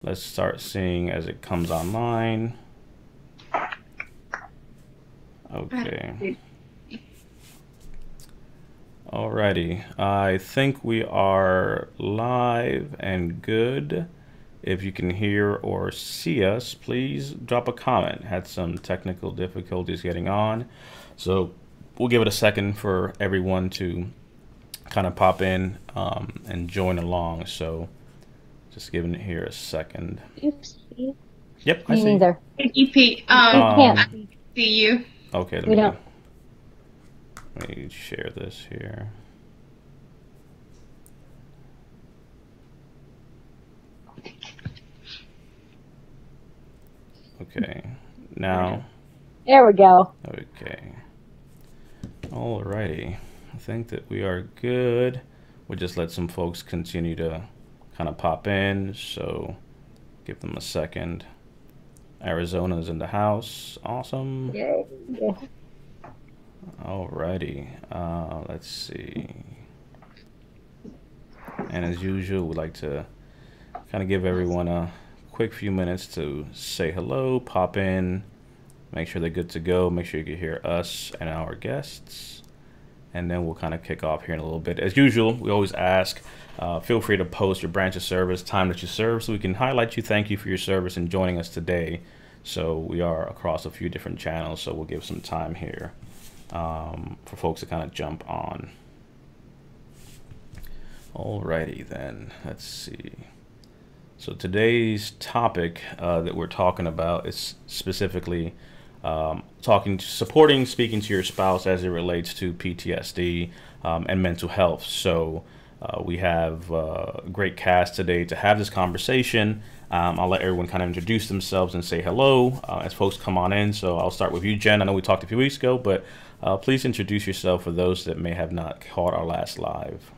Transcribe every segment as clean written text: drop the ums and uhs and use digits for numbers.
Let's start seeing as it comes online. Okay. Alrighty. I think we are live and good. If you can hear or see us, please drop a comment. Had some technical difficulties getting on, so we'll give it a second for everyone to kind of pop in and join along. So just giving it here a second. Oops. Yep, I Me see. neither. Thank you, Pete. Can't. I see you. Okay, We don't. let me share this here. Okay, now. There we go. Okay. Alrighty. I think that we are good. We'll just let some folks continue to kind of pop in, so give them a second. Arizona's in the house. Awesome. Yay. Alrighty. Let's see. And as usual, we'd like to kind of give everyone a quick few minutes to say hello, pop in, make sure they're good to go, make sure you can hear us and our guests, and then we'll kind of kick off here in a little bit. As usual, we always ask, feel free to post your branch of service, time that you serve, so we can highlight you. Thank you for your service and joining us today. So we are across a few different channels, so we'll give some time here for folks to kind of jump on. Alrighty then, let's see. So today's topic that we're talking about is specifically speaking to your spouse as it relates to PTSD and mental health. So we have a great cast today to have this conversation. I'll let everyone kind of introduce themselves and say hello as folks come on in. So I'll start with you, Jen. I know we talked a few weeks ago, but please introduce yourself for those that may have not caught our last live.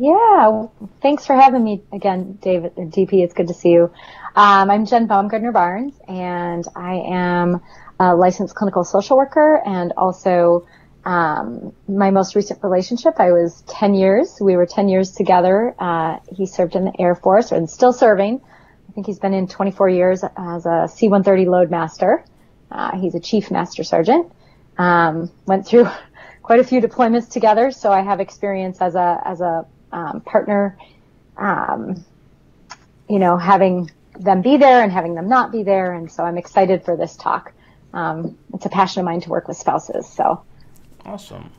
Yeah. Thanks for having me again, David or DP. It's good to see you. I'm Jen Baumgardner-Barnes, and I am a licensed clinical social worker, and also my most recent relationship, I was 10 years. We were 10 years together. He served in the Air Force and still serving. I think he's been in 24 years as a C-130 loadmaster. He's a chief master sergeant. Went through quite a few deployments together, so I have experience as a partner, having them be there and having them not be there. And so I'm excited for this talk. It's a passion of mine to work with spouses. So awesome.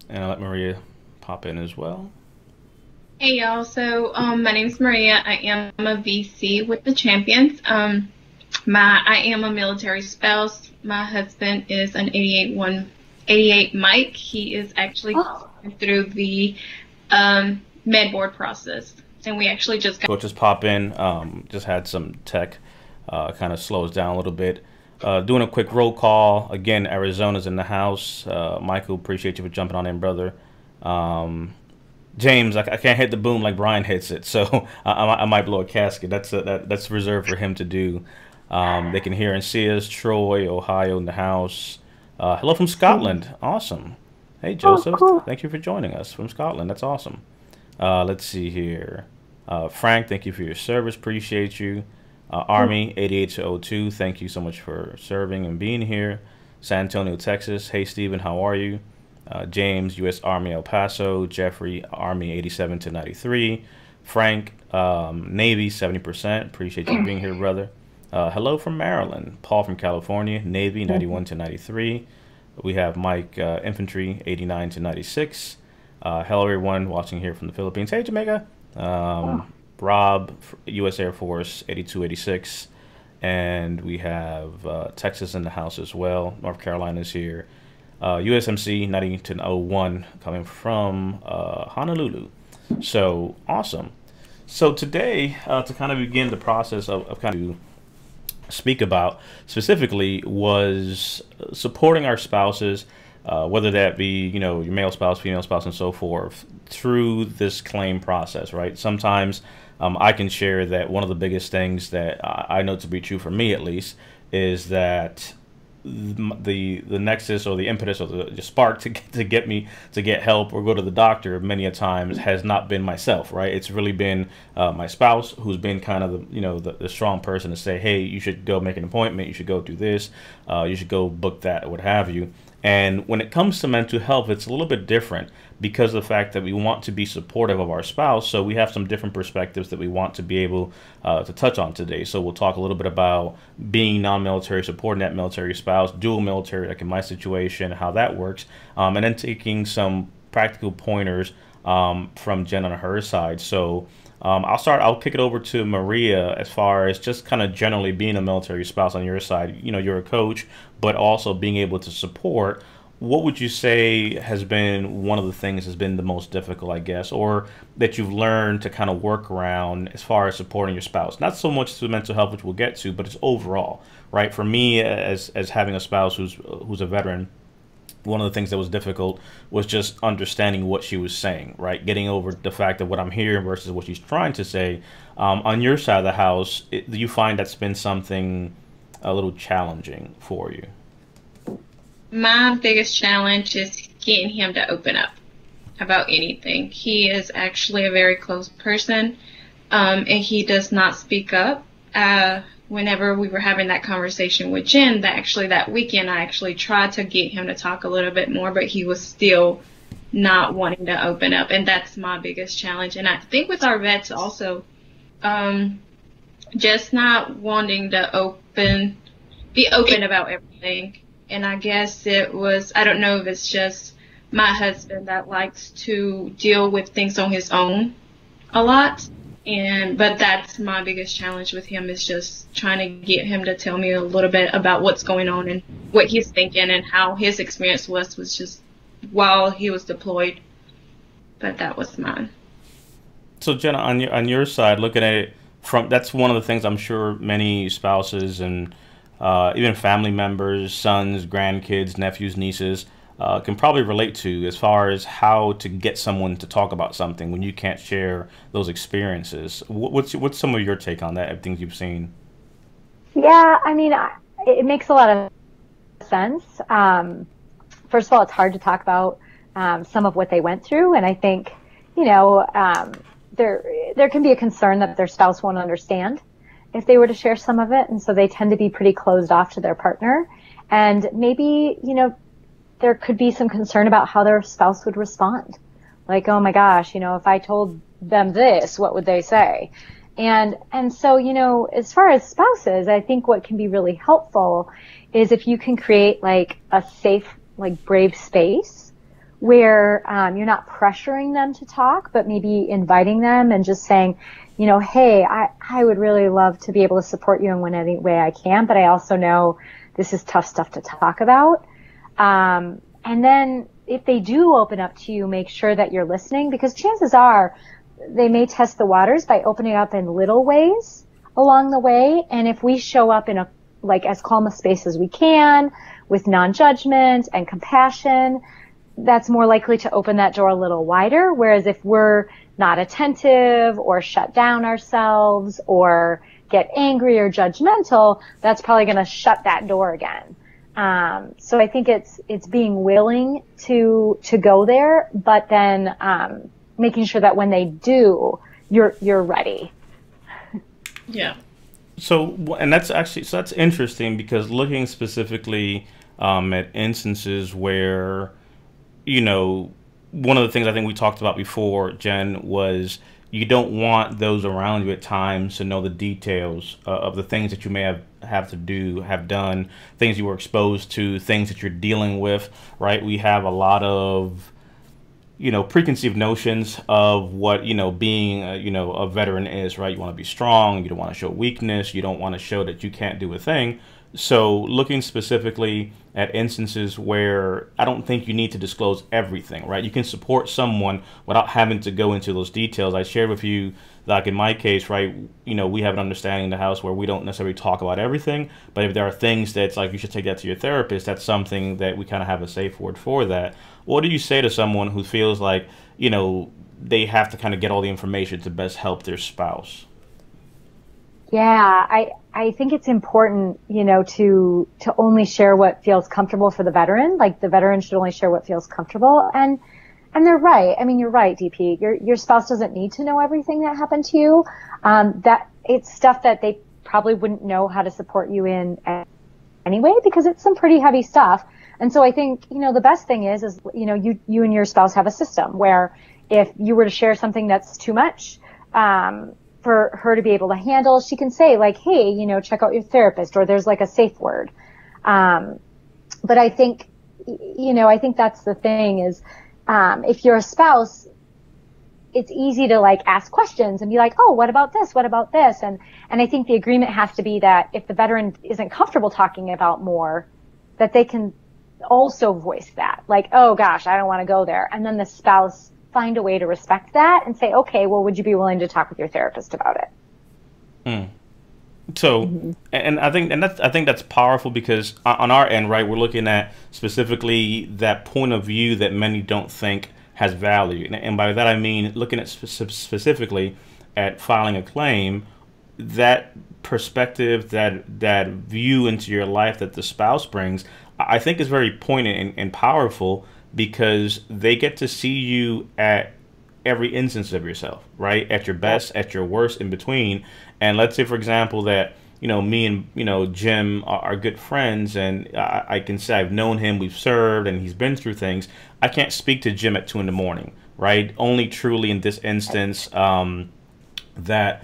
And I'll let Maria pop in as well. Hey, y'all. So my name's Maria. I am a VC with the Champions. I am a military spouse. My husband is an 88 Mike. He is actually going through the med board process, and we actually just Coaches pop in. Just had some tech kind of slows down a little bit. Doing a quick roll call again. Arizona's in the house. Michael, appreciate you for jumping on in, brother. James, I can't hit the boom like Brian hits it, so I might blow a casket. That's reserved for him to do. They can hear and see us. Troy, Ohio, in the house. Hello from Scotland. Awesome. Hey, Joseph. cool. Thank you for joining us from Scotland. That's awesome. Let's see here. Frank, thank you for your service. Appreciate you. Army 8802, thank you so much for serving and being here. San Antonio, Texas. Hey, Stephen, how are you? James, U.S. Army El Paso. Jeffrey, Army 87 to 93. Frank, Navy 70%. Appreciate you being here, brother. Hello from Maryland. Paul from California, Navy 91 to 93. We have Mike, Infantry 89 to 96. Hello, everyone watching here from the Philippines. Hey, Jamaica. Rob, U.S. Air Force 8286. And we have Texas in the house as well. North Carolina's here. USMC 90 to 01 coming from Honolulu. So awesome. So today, to kind of begin the process of kind of speak about specifically was supporting our spouses, whether that be, your male spouse, female spouse, and so forth, through this claim process, right? Sometimes I can share that one of the biggest things that I know to be true for me, at least, is that the nexus or the impetus or the spark to get me to get help or go to the doctor many a times has not been myself, right? It's really been my spouse, who's been kind of the strong person to say, hey, you should go make an appointment, you should go do this, you should go book that, or what have you. And when it comes to mental health, it's a little bit different because of the fact that we want to be supportive of our spouse. So we have some different perspectives that we want to be able to touch on today. So we'll talk a little bit about being non-military, supporting that military spouse, dual military, like in my situation, how that works, and then taking some practical pointers from Jen on her side. So I'll kick it over to Maria as far as just kind of generally being a military spouse on your side. You know, you're a coach, but also being able to support. What would you say has been one of the things that's been the most difficult, I guess, or that you've learned to kind of work around as far as supporting your spouse? Not so much to mental health, which we'll get to, but it's overall, right? For me, as having a spouse who's a veteran, one of the things that was difficult was just understanding what she was saying, right? Getting over the fact that what I'm hearing versus what she's trying to say. On your side of the house, do you find that's been something a little challenging for you? My biggest challenge is getting him to open up about anything. He is actually a very close person, and he does not speak up. Whenever we were having that conversation with Jen, that weekend, I actually tried to get him to talk a little bit more, but he was still not wanting to open up, and that's my biggest challenge. And I think with our vets also, just not wanting to be open about everything. And I guess I don't know if it's just my husband that likes to deal with things on his own a lot. But that's my biggest challenge with him, is just trying to get him to tell me a little bit about what's going on and what he's thinking and how his experience was just while he was deployed. But that was mine. So Jenna, on your side, looking at it that's one of the things I'm sure many spouses and even family members, sons, grandkids, nephews, nieces, can probably relate to, as far as how to get someone to talk about something when you can't share those experiences. What's some of your take on that, things you've seen? Yeah, I mean, it makes a lot of sense. First of all, it's hard to talk about some of what they went through, and I think, there can be a concern that their spouse won't understand if they were to share some of it, and so they tend to be pretty closed off to their partner. And maybe, there could be some concern about how their spouse would respond. Like, oh my gosh, if I told them this, what would they say? And so, as far as spouses, I think what can be really helpful is if you can create like a safe, like brave space where you're not pressuring them to talk, but maybe inviting them and just saying, hey, I would really love to be able to support you in any way I can, but I also know this is tough stuff to talk about. And then if they do open up to you, make sure that you're listening, because chances are they may test the waters by opening up in little ways along the way. And if we show up in as calm a space as we can, with non-judgment and compassion, that's more likely to open that door a little wider. Whereas if we're not attentive or shut down ourselves or get angry or judgmental, that's probably going to shut that door again. So I think it's being willing to go there, but then making sure that when they do, you're ready. Yeah. So that's interesting, because looking specifically at instances where, one of the things I think we talked about before, Jen, was you don't want those around you at times to know the details of the things that you may have done, things you were exposed to, things that you're dealing with, right? We have a lot of, preconceived notions of what, being, a veteran is, right? You want to be strong. You don't want to show weakness. You don't want to show that you can't do a thing. So looking specifically at instances where I don't think you need to disclose everything, right? You can support someone without having to go into those details. I shared with you, like in my case, right, we have an understanding in the house where we don't necessarily talk about everything, but if there are things that's like, you should take that to your therapist, that's something that we kind of have a safe word for that. What do you say to someone who feels like, they have to kind of get all the information to best help their spouse? Yeah, I think it's important, to only share what feels comfortable for the veteran. Like the veteran should only share what feels comfortable. And they're right. I mean, you're right, DP. Your spouse doesn't need to know everything that happened to you. That it's stuff that they probably wouldn't know how to support you in anyway, because it's some pretty heavy stuff. And so I think, the best thing is, you and your spouse have a system where if you were to share something that's too much, for her to be able to handle, she can say like, hey, check out your therapist, or there's like a safe word. But I think, I think that's the thing is, if you're a spouse, it's easy to like ask questions and be like, oh, what about this? What about this? And I think the agreement has to be that if the veteran isn't comfortable talking about more, that they can also voice that, like, oh gosh, I don't want to go there. And then the spouse find a way to respect that and say, okay, well, would you be willing to talk with your therapist about it? So, and I think that's powerful, because on our end, right, we're looking at specifically that point of view that many don't think has value. And by that, I mean, looking at specifically at filing a claim, that perspective, that view into your life that the spouse brings, I think is very poignant and powerful, because they get to see you at every instance of yourself, right? At your best, at your worst, in between. And let's say, for example, that, me and, Jim are good friends, and I can say I've known him, we've served, and he's been through things. I can't speak to Jim at 2 a.m, right? Only truly in this instance, that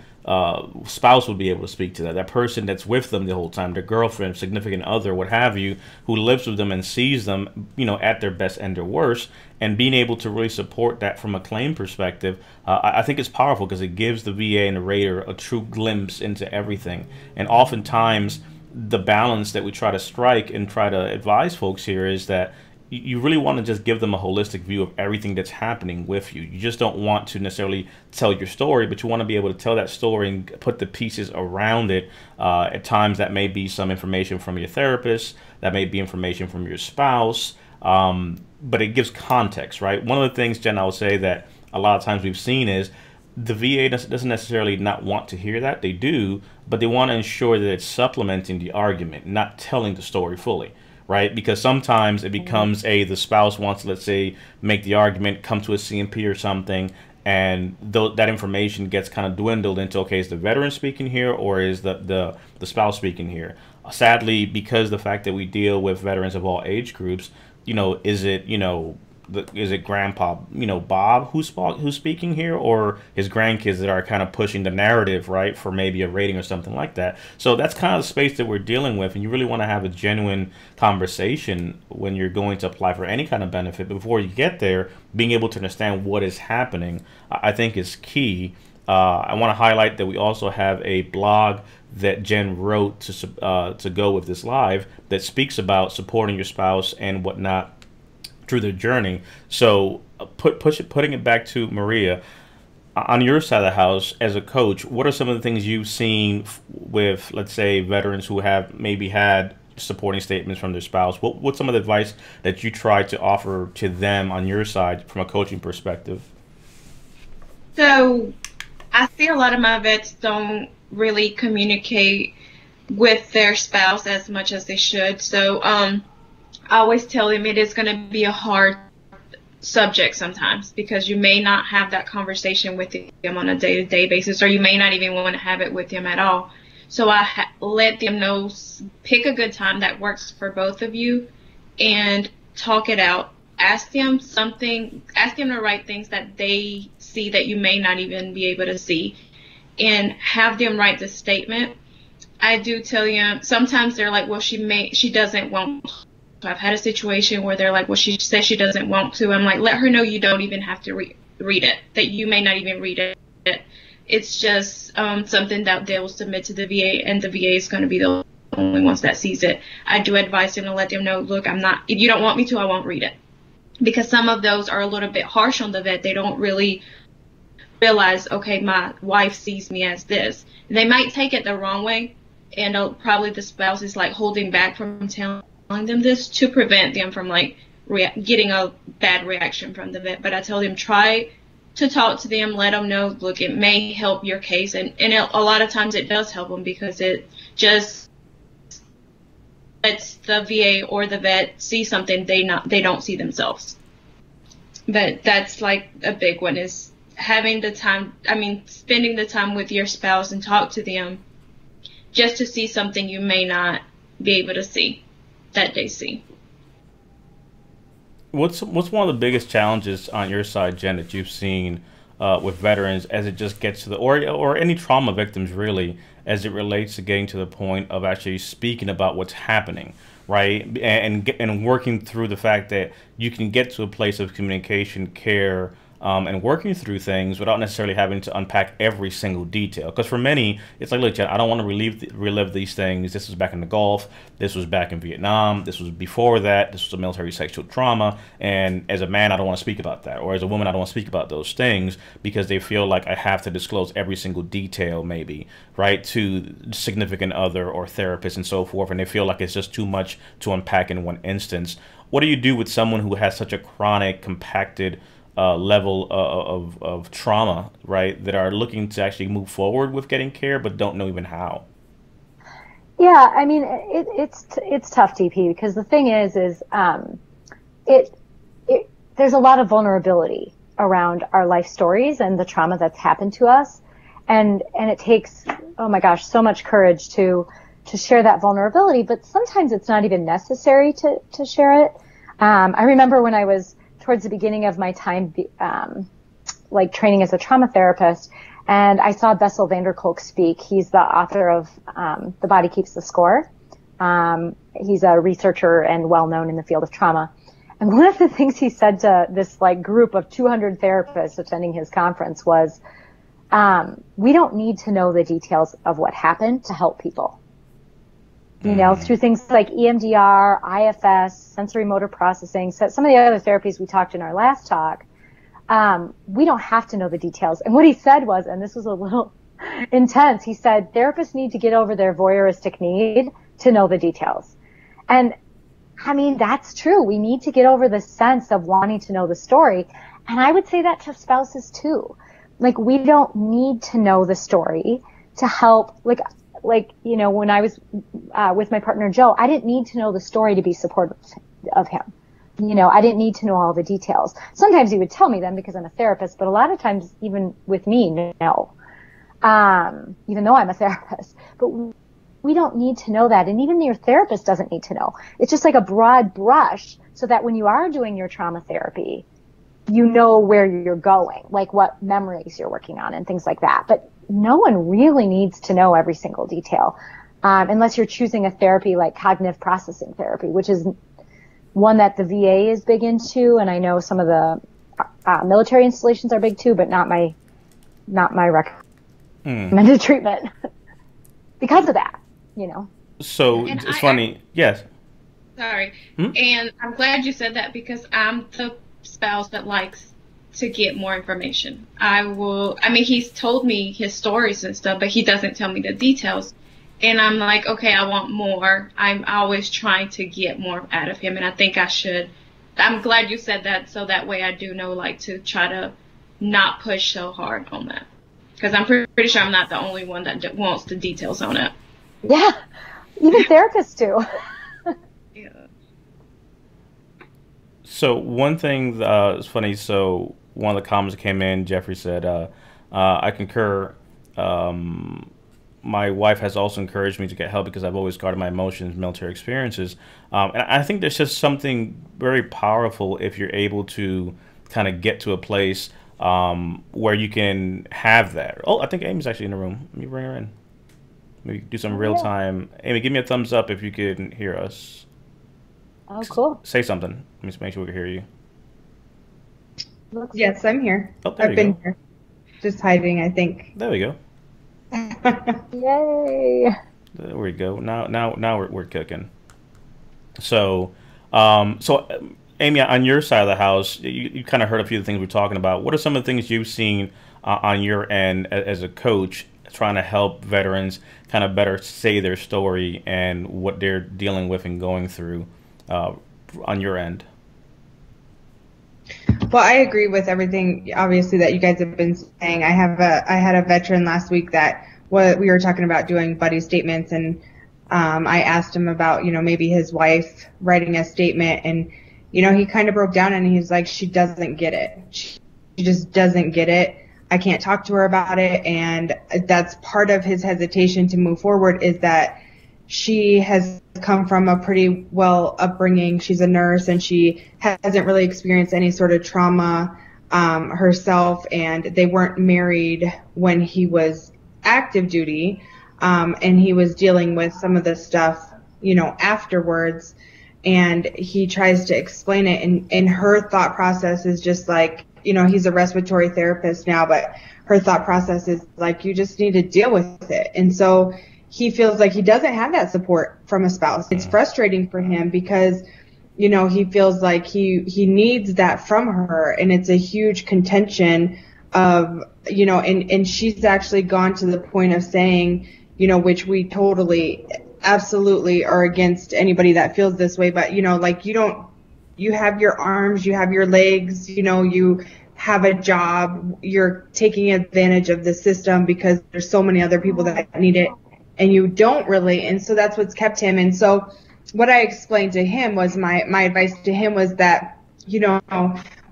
spouse would be able to speak to that. That person that's with them the whole time, their girlfriend, significant other, what have you, who lives with them and sees them, at their best and their worst, and being able to really support that from a claim perspective, I think it's powerful, because it gives the VA and the rater a true glimpse into everything. And oftentimes, the balance that we try to strike and try to advise folks here is that you really want to just give them a holistic view of everything that's happening with you. You just don't want to necessarily tell your story, but you want to be able to tell that story and put the pieces around it. At times, that may be some information from your therapist, that may be information from your spouse, but it gives context, right? One of the things, Jen, I would say that a lot of times we've seen is the VA doesn't necessarily not want to hear that. They do, but they want to ensure that it's supplementing the argument, not telling the story fully. Right? Because sometimes it becomes the spouse wants to, let's say, make the argument, come to a CMP or something, and that information gets kind of dwindled into, okay, is the veteran speaking here, or is the spouse speaking here? Sadly, because the fact that we deal with veterans of all age groups, is it Grandpa, Bob who's speaking here, or his grandkids that are kind of pushing the narrative, right, for maybe a rating or something like that? So that's kind of the space that we're dealing with, and you really want to have a genuine conversation when you're going to apply for any kind of benefit. Before you get there, being able to understand what is happening, I think is key. I want to highlight that we also have a blog that Jen wrote to go with this live that speaks about supporting your spouse and whatnot through their journey. So putting it back to Maria, on your side of the house as a coach, what are some of the things you've seen with, let's say, veterans who have maybe had supporting statements from their spouse? What's some of the advice that you try to offer to them on your side from a coaching perspective? So I see a lot of my vets don't really communicate with their spouse as much as they should. So I always tell them it is going to be a hard subject sometimes, because you may not have that conversation with them on a day-to-day basis, or you may not even want to have it with them at all. So I let them know, pick a good time that works for both of you and talk it out. Ask them to write things that they see that you may not even be able to see, and have them write the statement. I do tell them, sometimes they're like, well, she doesn't want. I've had a situation where they're like, well, she says she doesn't want to. I'm like, let her know you don't even have to read it, that you may not even read it. It's just something that they will submit to the VA, and the VA is going to be the only ones that sees it. I do advise them to let them know, look, if you don't want me to, I won't read it. Because some of those are a little bit harsh on the vet. They don't really realize, okay, my wife sees me as this. They might take it the wrong way, and probably the spouse is like holding back from telling them this to prevent them from like getting a bad reaction from the vet. But I tell them, try to talk to them, let them know, look, it may help your case. And a lot of times it does help them, because it just lets the VA or the vet see something they don't see themselves. But that's like a big one, is having the time, spending the time with your spouse and talk to them just to see something you may not be able to see that they see. What's one of the biggest challenges on your side, Jen, that you've seen with veterans as it just gets to the, or any trauma victims really, as it relates to getting to the point of actually speaking about what's happening, right? And working through the fact that you can get to a place of communication, care, and working through things without necessarily having to unpack every single detail. Because for many, it's like, look, Jen, I don't want to relive these things. This was back in the Gulf. This was back in Vietnam. This was before that. This was a military sexual trauma. And as a man, I don't want to speak about that. Or as a woman, I don't want to speak about those things, because they feel like I have to disclose every single detail, maybe, right, to significant other or therapist and so forth. And they feel like it's just too much to unpack in one instance. What do you do with someone who has such a chronic, compacted level of trauma, right, that are looking to actually move forward with getting care but don't know even how? Yeah, I mean, it's tough, DP, because the thing is there's a lot of vulnerability around our life stories and the trauma that's happened to us, and it takes, oh my gosh, so much courage to share that vulnerability, but sometimes it's not even necessary to share it. I remember when I was towards the beginning of my time, like training as a trauma therapist, and I saw Bessel van der Kolk speak. He's the author of The Body Keeps the Score. He's a researcher and well-known in the field of trauma. And one of the things he said to this like group of 200 therapists attending his conference was, we don't need to know the details of what happened to help people. You know, through things like EMDR, IFS, sensory motor processing, so some of the other therapies we talked in our last talk, we don't have to know the details. And what he said was, and this was a little intense, he said, therapists need to get over their voyeuristic need to know the details. And I mean, that's true. We need to get over the sense of wanting to know the story. And I would say that to spouses too. Like, we don't need to know the story to help, like, you know, when I was with my partner Joe, I didn't need to know the story to be supportive of him. You know, I didn't need to know all the details. Sometimes he would tell me them because I'm a therapist, but a lot of times, even with me, no. Even though I'm a therapist. But we don't need to know that, and even your therapist doesn't need to know. It's just like a broad brush, so that when you are doing your trauma therapy, you know where you're going, like what memories you're working on and things like that. But no one really needs to know every single detail, unless you're choosing a therapy like cognitive processing therapy, which is one that the VA is big into, and I know some of the military installations are big too, but not my recommended treatment because of that, you know. So And it's funny, yes. Sorry. And I'm glad you said that, because I'm the spouse that likes to get more information. He's told me his stories and stuff, but he doesn't tell me the details. And I'm like, okay, I want more. I'm always trying to get more out of him, and I think I should. I'm glad you said that, so that way I do know, like, to try to not push so hard on that. Because I'm pretty sure I'm not the only one that wants the details on it. Yeah, even therapists do. Yeah. So one thing is funny. So one of the comments that came in, Jeffrey said, I concur. My wife has also encouraged me to get help because I've always guarded my emotions, military experiences. And I think there's just something very powerful if you're able to kind of get to a place where you can have that. Oh, I think Amy's actually in the room. Let me bring her in. Maybe do some real time. Amy, give me a thumbs up if you can hear us. Oh, cool. Say something. Let me just make sure we can hear you. Yes, I'm here. Oh, there I've you been go. here. Just hiding, I think. There we go. Yay. There we go. Now we're cooking. So, Amy, on your side of the house, you kind of heard a few of the things we're talking about. What are some of the things you've seen on your end as a coach, trying to help veterans kind of better say their story and what they're dealing with and going through on your end? Well, I agree with everything, obviously, that you guys have been saying. I had a veteran last week that we were talking about doing buddy statements, and I asked him about, maybe his wife writing a statement, and, he kind of broke down and he's like, she doesn't get it. She just doesn't get it. I can't talk to her about it. And that's part of his hesitation to move forward, is that she has come from a pretty well upbringing. She's a nurse and she hasn't really experienced any sort of trauma herself, and they weren't married when he was active duty, and he was dealing with some of the stuff, afterwards, and he tries to explain it, and her thought process is just like, he's a respiratory therapist now, but her thought process is like, you just need to deal with it. And so he feels like he doesn't have that support from a spouse. It's frustrating for him because, he feels like he needs that from her, and it's a huge contention of, and she's actually gone to the point of saying, which we totally, absolutely are against anybody that feels this way, but, like you have your arms, you have your legs, you have a job, you're taking advantage of the system because there's so many other people that need it, and you don't really. And so that's what's kept him. And so what I explained to him was my advice to him was that,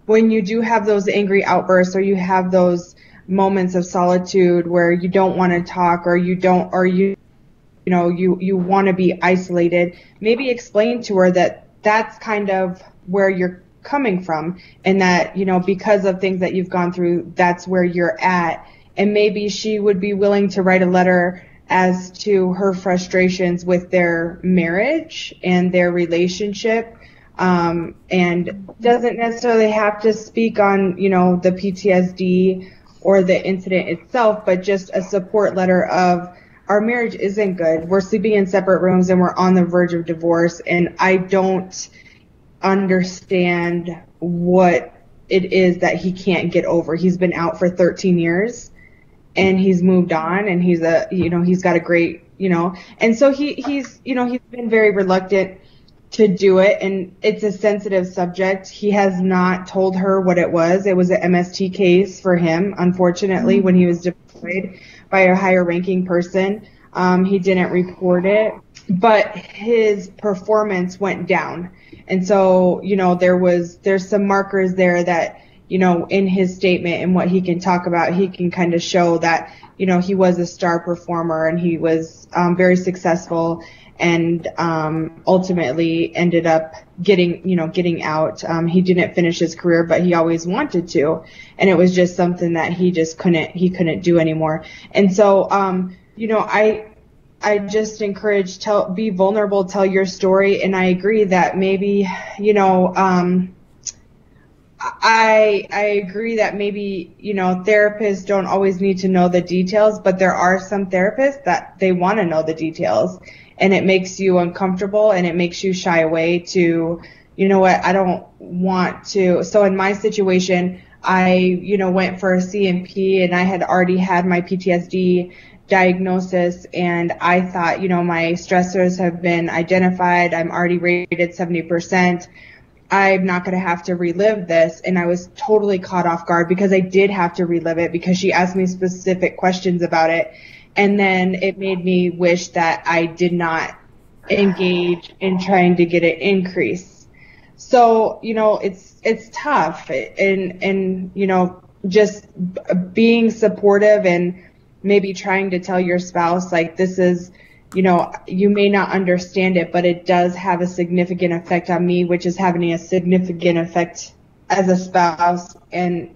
when you do have those angry outbursts, or you have those moments of solitude where you don't want to talk, or you want to be isolated, maybe explain to her that that's kind of where you're coming from, and that, because of things that you've gone through, that's where you're at. And maybe she would be willing to write a letter as to her frustrations with their marriage and their relationship, and doesn't necessarily have to speak on, the PTSD or the incident itself, but just a support letter of, our marriage isn't good. We're sleeping in separate rooms and we're on the verge of divorce, and I don't understand what it is that he can't get over. He's been out for 13 years and he's moved on, and he's got a great, and so he's been very reluctant to do it, and it's a sensitive subject. He has not told her what it was. It was an MST case for him, unfortunately, when he was deployed by a higher ranking person. He didn't report it, but his performance went down. And so, there's some markers there that, in his statement and what he can talk about, he can kind of show that, he was a star performer, and he was very successful, and ultimately ended up getting out. He didn't finish his career, but he always wanted to, and it was just something that he just couldn't do anymore. And so, I just encourage, be vulnerable, tell your story. And I agree that maybe, I agree that maybe, therapists don't always need to know the details, but there are some therapists that they want to know the details, and it makes you uncomfortable, and it makes you shy away to, I don't want to. So in my situation, I, went for a CMP, and I had already had my PTSD diagnosis, and I thought, my stressors have been identified. I'm already rated 70%. I'm not going to have to relive this. And I was totally caught off guard because I did have to relive it, because she asked me specific questions about it. And then it made me wish that I did not engage in trying to get an increase. So, it's tough, and, just being supportive, and maybe trying to tell your spouse, like, this is, you may not understand it, but it does have a significant effect on me, which is having a significant effect as a spouse and,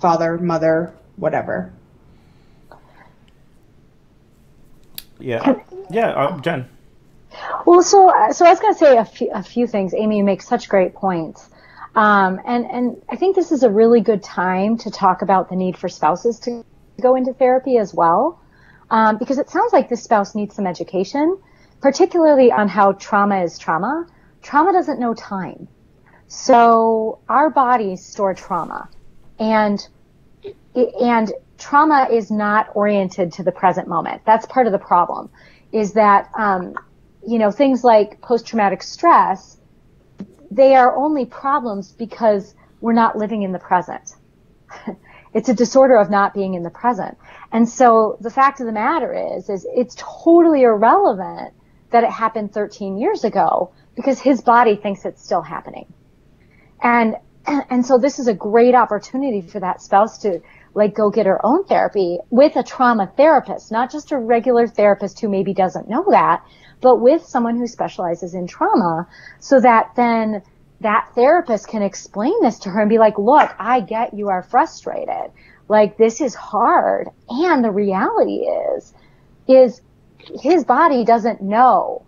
father, mother, whatever. Yeah. Jen. Well, so I was going to say a few things. Amy, you make such great points. And I think this is a really good time to talk about the need for spouses to go into therapy as well. Because it sounds like this spouse needs some education, particularly on how trauma is trauma. Trauma doesn't know time. So our bodies store trauma, and trauma is not oriented to the present moment. That's part of the problem, is that, things like post-traumatic stress, they are only problems because we're not living in the present. It's a disorder of not being in the present. And so the fact of the matter is it's totally irrelevant that it happened 13 years ago because his body thinks it's still happening. And so this is a great opportunity for that spouse to like go get her own therapy with a trauma therapist, not just a regular therapist who maybe doesn't know that, but with someone who specializes in trauma, so that then that therapist can explain this to her and be like, look, I get you are frustrated. Like, this is hard. And the reality is his body doesn't know,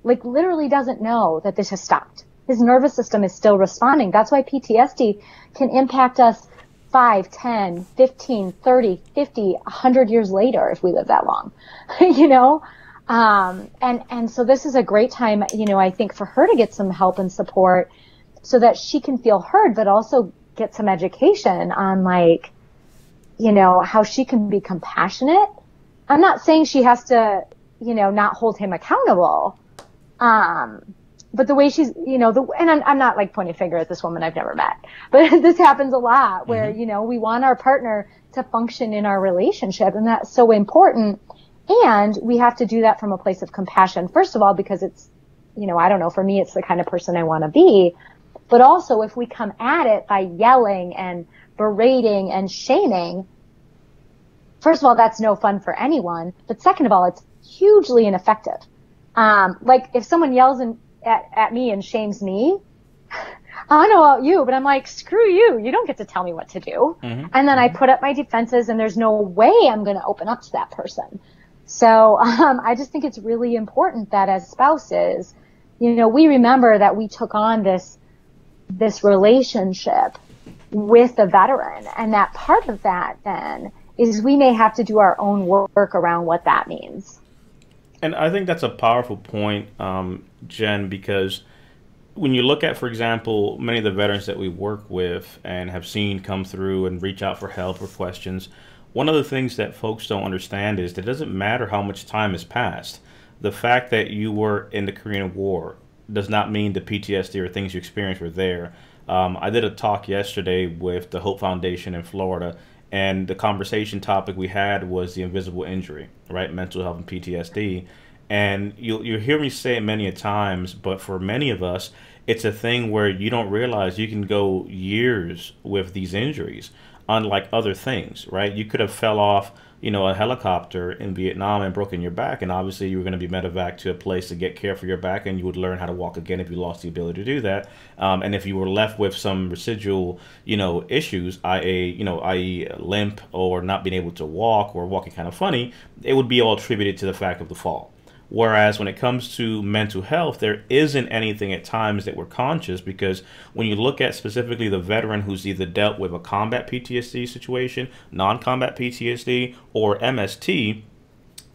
like literally doesn't know that this has stopped. His nervous system is still responding. That's why PTSD can impact us 5, 10, 15, 30, 50, 100 years later if we live that long, you know? And so this is a great time, you know, I think for her to get some help and support so that she can feel heard, but also get some education on like, you know, how she can be compassionate. I'm not saying she has to, you know, not hold him accountable. But the way she's, you know, and I'm not like pointing a finger at this woman I've never met, but this happens a lot where, you know, we want our partner to function in our relationship, and that's so important. And we have to do that from a place of compassion. First of all, because it's, you know, I don't know, for me, it's the kind of person I want to be. But also if we come at it by yelling and berating and shaming, first of all, that's no fun for anyone. But second of all, it's hugely ineffective. Like if someone yells at me and shames me, I don't know about you, but I'm like, screw you. You don't get to tell me what to do. And then I put up my defenses and there's no way I'm going to open up to that person. So, I just think it's really important that as spouses, you know, we remember that we took on this relationship with a veteran. And that part of that then is we may have to do our own work around what that means. And I think that's a powerful point, Jen, because when you look at, for example, many of the veterans that we work with and have seen come through and reach out for help or questions, one of the things that folks don't understand is that it doesn't matter how much time has passed. The fact that you were in the Korean War does not mean the PTSD or things you experienced were there. I did a talk yesterday with the Hope Foundation in Florida, and the conversation topic we had was the invisible injury, right? Mental health and PTSD. And you'll hear me say it many a times, but for many of us, it's a thing where you don't realize you can go years with these injuries, unlike other things, right? You could have fell off, you know, a helicopter in Vietnam and broken your back, and obviously you were going to be medevac to a place to get care for your back, and you would learn how to walk again if you lost the ability to do that. And if you were left with some residual, you know, issues, i.e. limp or not being able to walk or walking kind of funny, it would be all attributed to the fact of the fall. Whereas when it comes to mental health, there isn't anything at times that we're conscious, because when you look at specifically the veteran who's either dealt with a combat PTSD situation, non-combat PTSD, or MST,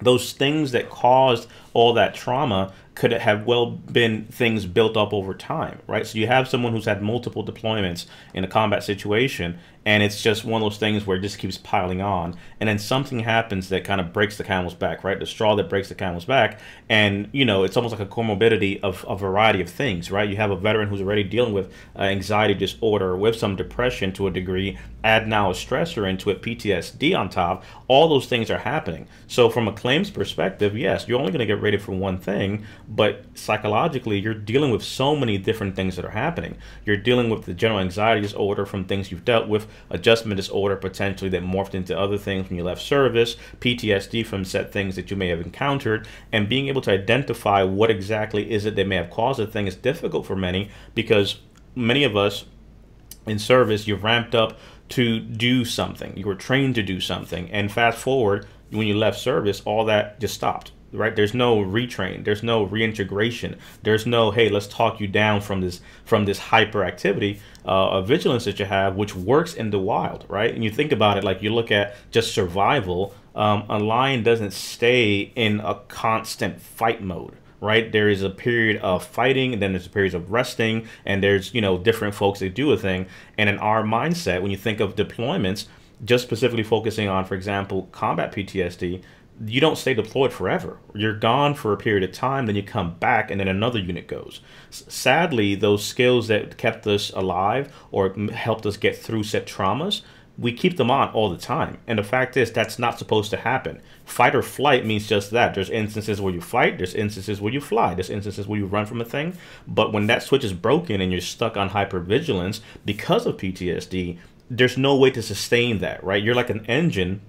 those things that caused all that trauma could have well been things built up over time, right? So you have someone who's had multiple deployments in a combat situation, and it's just one of those things where it just keeps piling on, and then something happens that kind of breaks the camel's back, right? The straw that breaks the camel's back, and, you know, it's almost like a comorbidity of a variety of things, right? You have a veteran who's already dealing with anxiety disorder, with some depression to a degree, add now a stressor into it, PTSD on top. All those things are happening. So from a claims perspective, yes, you're only going to get rated for one thing, but psychologically, you're dealing with so many different things that are happening. You're dealing with the general anxiety disorder from things you've dealt with, adjustment disorder potentially that morphed into other things when you left service, PTSD from set things that you may have encountered, and being able to identify what exactly is it that may have caused the thing is difficult for many, because many of us in service, you've ramped up to do something. You were trained to do something, and fast forward, when you left service, all that just stopped. Right? There's no retrain. There's no reintegration. There's no, hey, let's talk you down from this hyperactivity of vigilance that you have, which works in the wild, right? And you think about it, like you look at just survival. A lion doesn't stay in a constant fight mode, right? There is a period of fighting, and then there's a period of resting, and there's, you know, different folks that do a thing. And in our mindset, when you think of deployments, just specifically focusing on, for example, combat PTSD, you don't stay deployed forever. You're gone for a period of time, then you come back, and then another unit goes. Sadly, those skills that kept us alive or helped us get through set traumas, we keep them on all the time. And the fact is, that's not supposed to happen. Fight or flight means just that. There's instances where you fight, there's instances where you fly, there's instances where you run from a thing. But when that switch is broken and you're stuck on hypervigilance because of PTSD, there's no way to sustain that, right? You're like an engine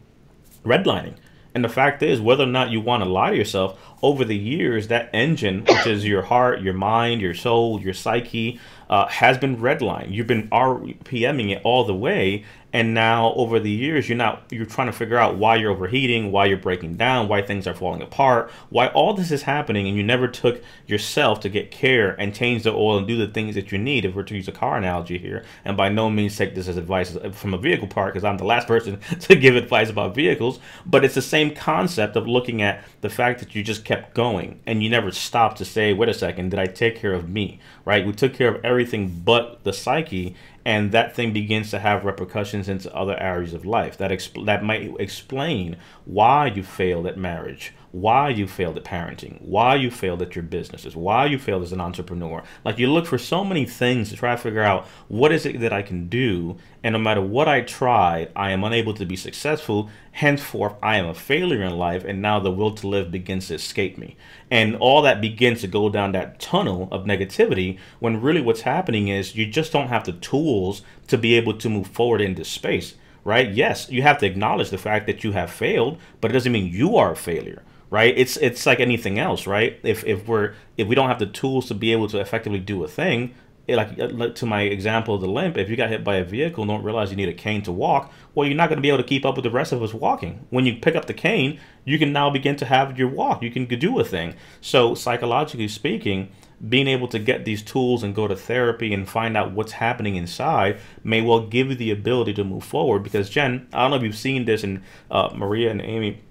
redlining. And the fact is, whether or not you want to lie to yourself, over the years, that engine, which is your heart, your mind, your soul, your psyche, has been redlined. You've been RPMing it all the way. And now over the years, you're trying to figure out why you're overheating, why you're breaking down, why things are falling apart, why all this is happening, and you never took yourself to get care and change the oil and do the things that you need, if we're to use a car analogy here. And by no means take this as advice from a vehicle part, because I'm the last person to give advice about vehicles, but it's the same concept of looking at the fact that you just kept going and you never stopped to say, wait a second, did I take care of me, right? We took care of everything but the psyche, and that thing begins to have repercussions into other areas of life. That might explain why you failed at marriage, why you failed at parenting, why you failed at your businesses, why you failed as an entrepreneur. Like, you look for so many things to try to figure out what is it that I can do, and no matter what I tried, I am unable to be successful. Henceforth, I am a failure in life, and now the will to live begins to escape me. And all that begins to go down that tunnel of negativity, when really what's happening is you just don't have the tools to be able to move forward into space, right? Yes, you have to acknowledge the fact that you have failed, but it doesn't mean you are a failure. Right? It's like anything else, right? If we don't have the tools to be able to effectively do a thing, like to my example of the limp, if you got hit by a vehicle and don't realize you need a cane to walk, well, you're not going to be able to keep up with the rest of us walking. When you pick up the cane, you can now begin to have your walk. You can do a thing. So psychologically speaking, being able to get these tools and go to therapy and find out what's happening inside may well give you the ability to move forward. Because Jen, I don't know if you've seen this, and Maria and Amy,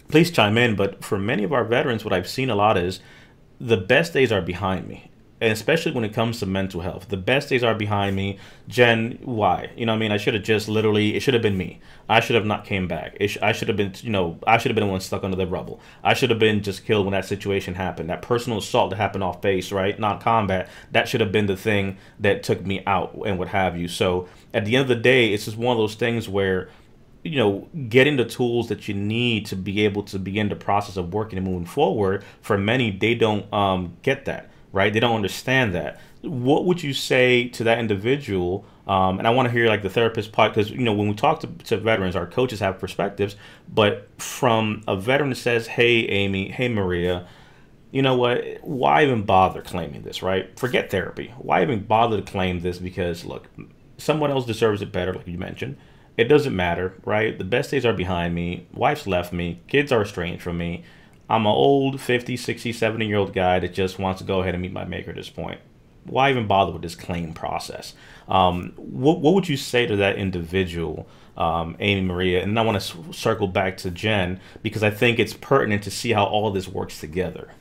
please chime in, but for many of our veterans, what I've seen a lot is the best days are behind me. And especially when it comes to mental health, the best days are behind me. Jen, why? You know what I mean? I should have just literally, it should have been me. I should have not came back. I should have been, I should have been the one stuck under the rubble. I should have been just killed when that situation happened. That personal assault that happened off base, right? Not combat. That should have been the thing that took me out and what have you. So at the end of the day, it's just one of those things where, getting the tools that you need to be able to begin the process of working and moving forward. For many, they don't get that, right? They don't understand that. What would you say to that individual? And I want to hear like the therapist part, because when we talk to veterans, our coaches have perspectives. But from a veteran that says, "Hey, Amy, hey, Maria, you know what? Why even bother claiming this, right? Forget therapy. Why even bother to claim this? Because look, someone else deserves it better, like you mentioned. It doesn't matter, right? The best days are behind me. Wife's left me. Kids are estranged from me. I'm an old 50, 60, 70-year-old guy that just wants to go ahead and meet my maker at this point. Why even bother with this claim process?" What would you say to that individual, Amy, Maria? And I want to circle back to Jen, because I think it's pertinent to see how all this works together.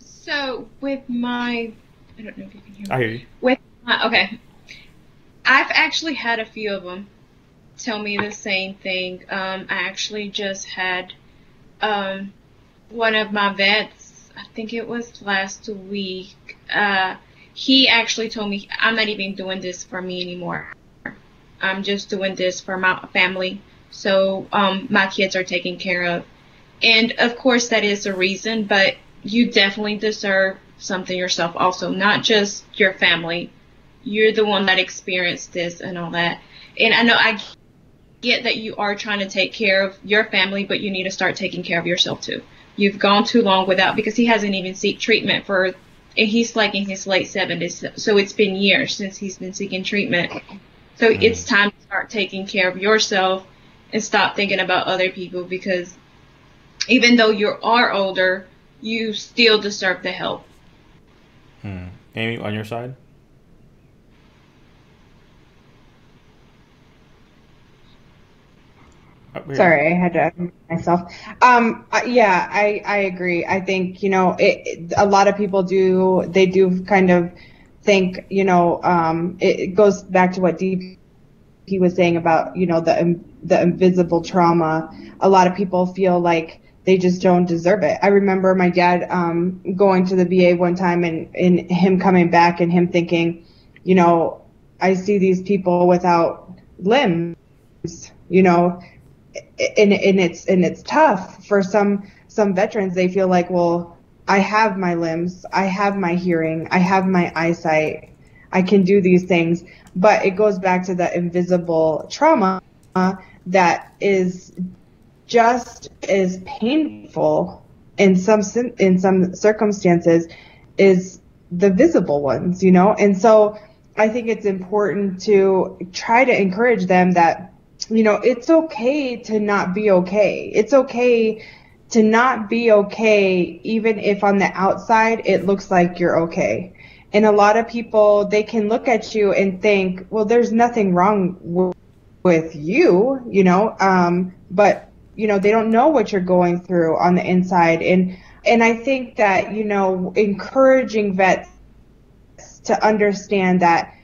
So with I don't know if you can hear me. I hear you. Okay. I've actually had a few of them tell me the same thing. I actually just had one of my vets, I think it was last week, he actually told me, "I'm not even doing this for me anymore. I'm just doing this for my family. So my kids are taken care of." And of course that is a reason, but you definitely deserve something yourself also, not just your family. You're the one that experienced this and all that. And I know I get that you are trying to take care of your family, but you need to start taking care of yourself too. You've gone too long without, because he hasn't even seek treatment and he's like in his late 70s. So it's been years since he's been seeking treatment. So it's time to start taking care of yourself and stop thinking about other people, because even though you are older, you still deserve the help. Amy, on your side? Sorry, I had to unmute myself. Yeah, I agree. I think, a lot of people do kind of think, it goes back to what DP DP was saying about, the invisible trauma, a lot of people feel like they just don't deserve it. I remember my dad going to the VA one time and him coming back and him thinking, I see these people without limbs, and it's tough for some veterans. They feel like, well, I have my limbs, I have my hearing, I have my eyesight, I can do these things, but it goes back to the invisible trauma that is just as painful in some circumstances is the visible ones, and so I think it's important to try to encourage them that, it's okay to not be okay. It's okay to not be okay, even if on the outside it looks like you're okay. And a lot of people, they can look at you and think, well, there's nothing wrong with you, but, they don't know what you're going through on the inside. And I think that, encouraging vets to understand that,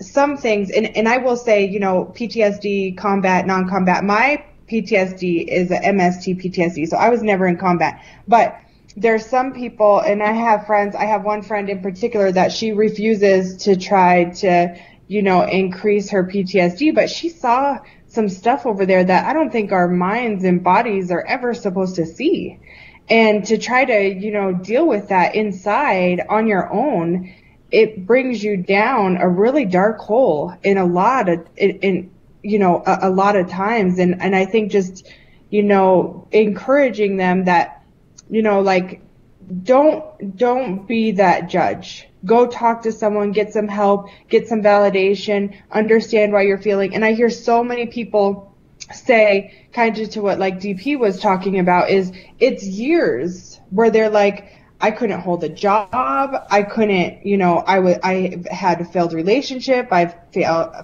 some things, and I will say, PTSD, combat, non-combat, my PTSD is a MST PTSD, so I was never in combat. But there's some people, and I have friends, I have one friend in particular that she refuses to try to, increase her PTSD, but she saw some stuff over there that I don't think our minds and bodies are ever supposed to see. And to try to, deal with that inside on your own, it brings you down a really dark hole in a lot of times. And I think just, encouraging them that, don't be that judge. Go talk to someone, get some help, get some validation, understand why you're feeling. And I hear so many people say, kind of to what like DP was talking about, is it's years where they're like, I couldn't hold a job. I couldn't, I had a failed relationship. I've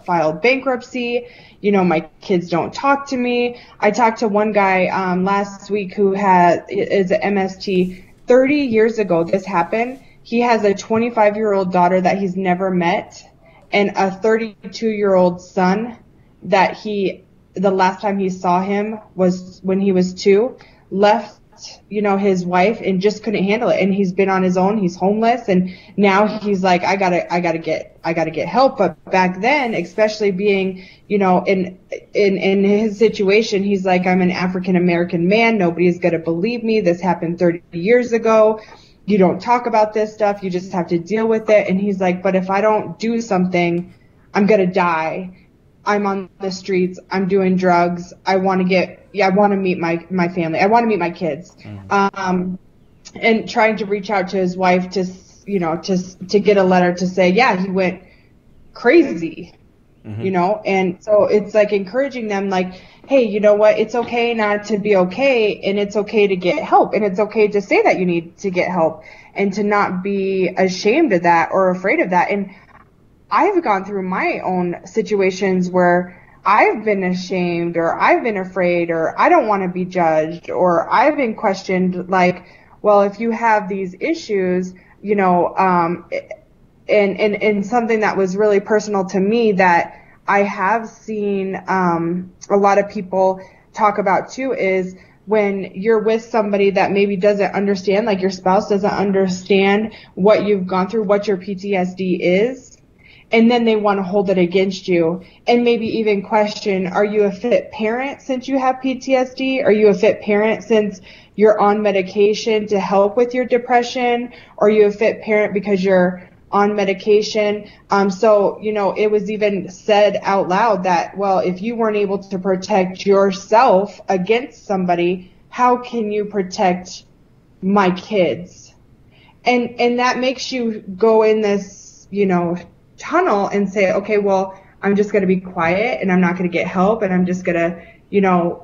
filed bankruptcy. My kids don't talk to me. I talked to one guy last week who is an MST. 30 years ago, this happened. He has a 25-year-old daughter that he's never met and a 32-year-old son that the last time he saw him was when he was 2, left his wife and just couldn't handle it. And he's been on his own. He's homeless. And now he's like, I gotta get help. But back then, especially being, in his situation, he's like, I'm an African-American man. Nobody's going to believe me. This happened 30 years ago. You don't talk about this stuff. You just have to deal with it. And he's like, but if I don't do something, I'm going to die. I'm on the streets. I'm doing drugs. I want to meet my family. I want to meet my kids. Mm-hmm. And trying to reach out to his wife to get a letter to say, yeah, he went crazy, mm-hmm. And so it's like encouraging them like, hey, you know what? It's okay not to be okay. And it's okay to get help. And it's okay to say that you need to get help and to not be ashamed of that or afraid of that. And I've gone through my own situations where I've been ashamed or I've been afraid or I don't want to be judged or I've been questioned like, well, if you have these issues, and something that was really personal to me that I have seen a lot of people talk about too is when you're with somebody that maybe doesn't understand, like your spouse doesn't understand what you've gone through, what your PTSD is. And then they want to hold it against you and maybe even question, are you a fit parent since you have PTSD? Are you a fit parent since you're on medication to help with your depression? Are you a fit parent because you're on medication? So, it was even said out loud that, well, if you weren't able to protect yourself against somebody, how can you protect my kids? And that makes you go in this, tunnel and say, okay, well, I'm just going to be quiet and I'm not going to get help and I'm just going to,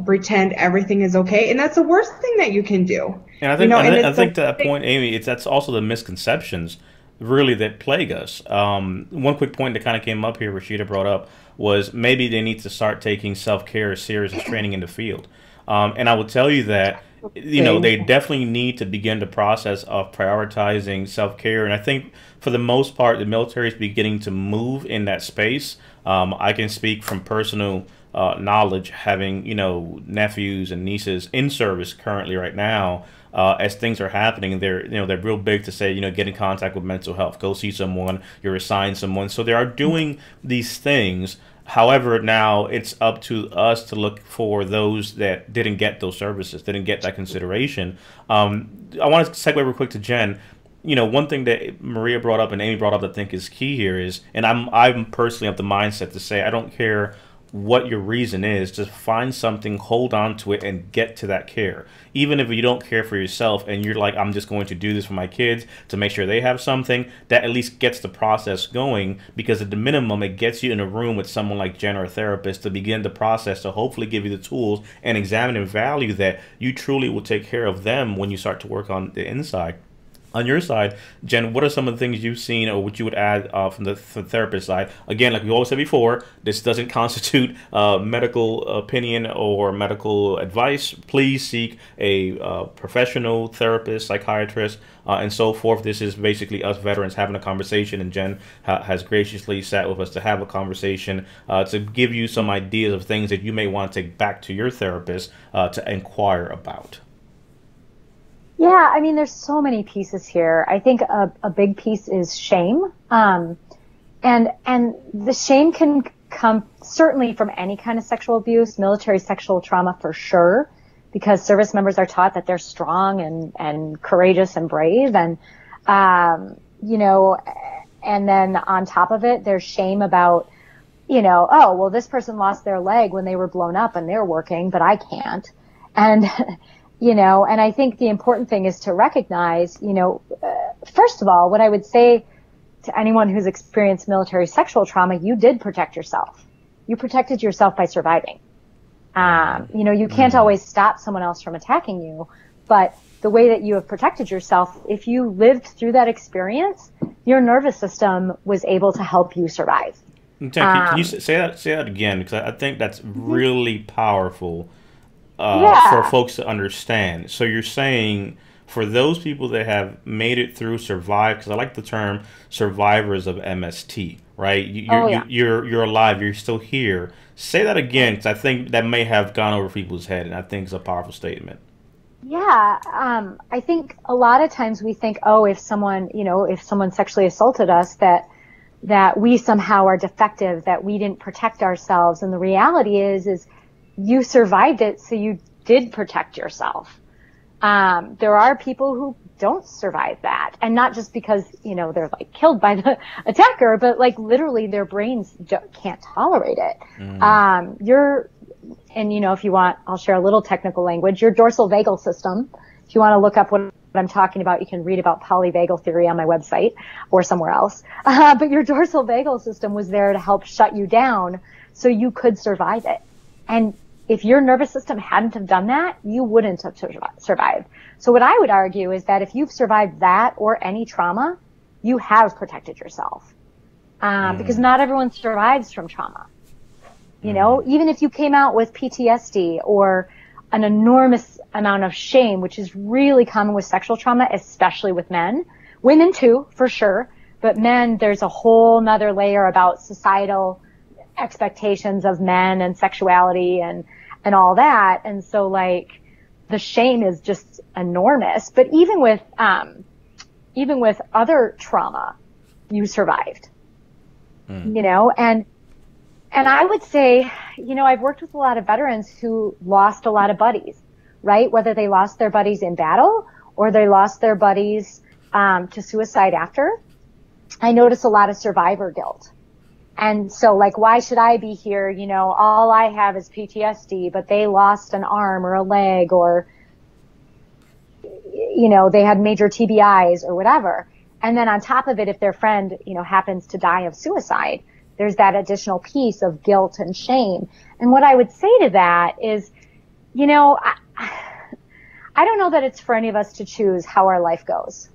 pretend everything is okay. And that's the worst thing that you can do. And I think, I think to that point, Amy, that's also the misconceptions really that plague us. One quick point that kind of came up here, Rashida brought up, was maybe they need to start taking self-care as serious as training in the field. And I will tell you that, they definitely need to begin the process of prioritizing self-care. And I think for the most part, the military is beginning to move in that space. I can speak from personal knowledge, having, nephews and nieces in service currently right now. As things are happening, they're real big to say, get in contact with mental health, go see someone, you're assigned someone. So they are doing these things. However, now it's up to us to look for those that didn't get those services, didn't get that consideration. I want to segue real quick to Jen. One thing that Maria brought up and Amy brought up that I think is key here is, and I'm personally of the mindset to say, I don't care what your reason is, just find something, hold on to it, and get to that care. Even if you don't care for yourself and you're like, I'm just going to do this for my kids to make sure they have something, that at least gets the process going, because at the minimum, it gets you in a room with someone like Jen or a therapist to begin the process to hopefully give you the tools and examine and value that you truly will take care of them when you start to work on the inside. On your side, Jen, what are some of the things you've seen or what you would add from the therapist side? Again, like we always said before, this doesn't constitute medical opinion or medical advice. Please seek a professional therapist, psychiatrist, and so forth. This is basically us veterans having a conversation, and Jen has graciously sat with us to have a conversation to give you some ideas of things that you may want to take back to your therapist to inquire about. Yeah, I mean, there's so many pieces here. I think a big piece is shame. And the shame can come certainly from any kind of sexual abuse, military sexual trauma for sure, because service members are taught that they're strong and courageous and brave. And, and then on top of it, there's shame about, oh, well, this person lost their leg when they were blown up and they're working, but I can't. And, and I think the important thing is to recognize, first of all, what I would say to anyone who's experienced military sexual trauma, you did protect yourself. You protected yourself by surviving. You can't always stop someone else from attacking you, but the way that you have protected yourself, if you lived through that experience, your nervous system was able to help you survive. Can you say that again? Because I think that's really powerful. For folks to understand. So you're saying for those people that have made it through, survive, because I like the term survivors of MST, right? You're alive, you're still here. Say that again, because I think that may have gone over people's head, and I think it's a powerful statement. Yeah, I think a lot of times we think, oh, if someone sexually assaulted us, that we somehow are defective, that we didn't protect ourselves. And the reality is you survived it, so you did protect yourself. There are people who don't survive that, and not just because, they're like killed by the attacker, but like literally their brains can't tolerate it. If you want, I'll share a little technical language. Your dorsal vagal system, if you want to look up what I'm talking about, you can read about polyvagal theory on my website or somewhere else. But your dorsal vagal system was there to help shut you down so you could survive it. And if your nervous system hadn't have done that, you wouldn't have survived. So what I would argue is that if you've survived that or any trauma, you have protected yourself. Because not everyone survives from trauma. Even if you came out with PTSD or an enormous amount of shame, which is really common with sexual trauma, especially with men. Women too, for sure. But men, there's a whole nother layer about societal expectations of men and sexuality and all that. And so like the shame is just enormous. But even with other trauma, you survived, and I would say, I've worked with a lot of veterans who lost a lot of buddies, right? Whether they lost their buddies in battle or they lost their buddies, to suicide after. I notice a lot of survivor guilt. And so like, why should I be here? All I have is PTSD, but they lost an arm or a leg or, they had major TBIs or whatever. And then on top of it, if their friend, happens to die of suicide, there's that additional piece of guilt and shame. And what I would say to that is, I don't know that it's for any of us to choose how our life goes.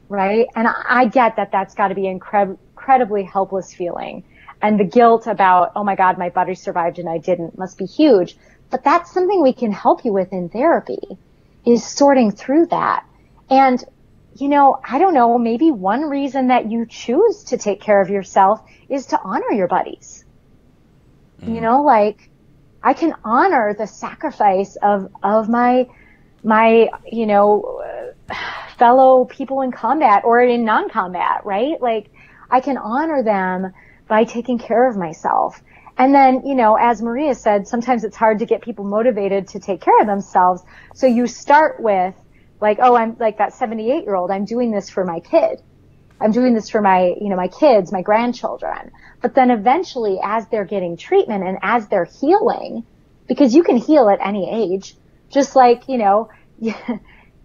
Right? And I get that that's got to be incredibly helpless feeling. And the guilt about, oh my God, my buddy survived and I didn't, must be huge. But that's something we can help you with in therapy, is sorting through that. And, you know, I don't know, maybe one reason that you choose to take care of yourself is to honor your buddies. You know, like, I can honor the sacrifice of my, you know, fellow people in combat or in non-combat, right? Like, I can honor them by taking care of myself. And then, you know, as Maria said, sometimes it's hard to get people motivated to take care of themselves. So you start with, like, oh, I'm like that 78-year-old. I'm doing this for my kid. I'm doing this for my, you know, my kids, my grandchildren. But then eventually, as they're getting treatment and as they're healing, because you can heal at any age, just like, you know, you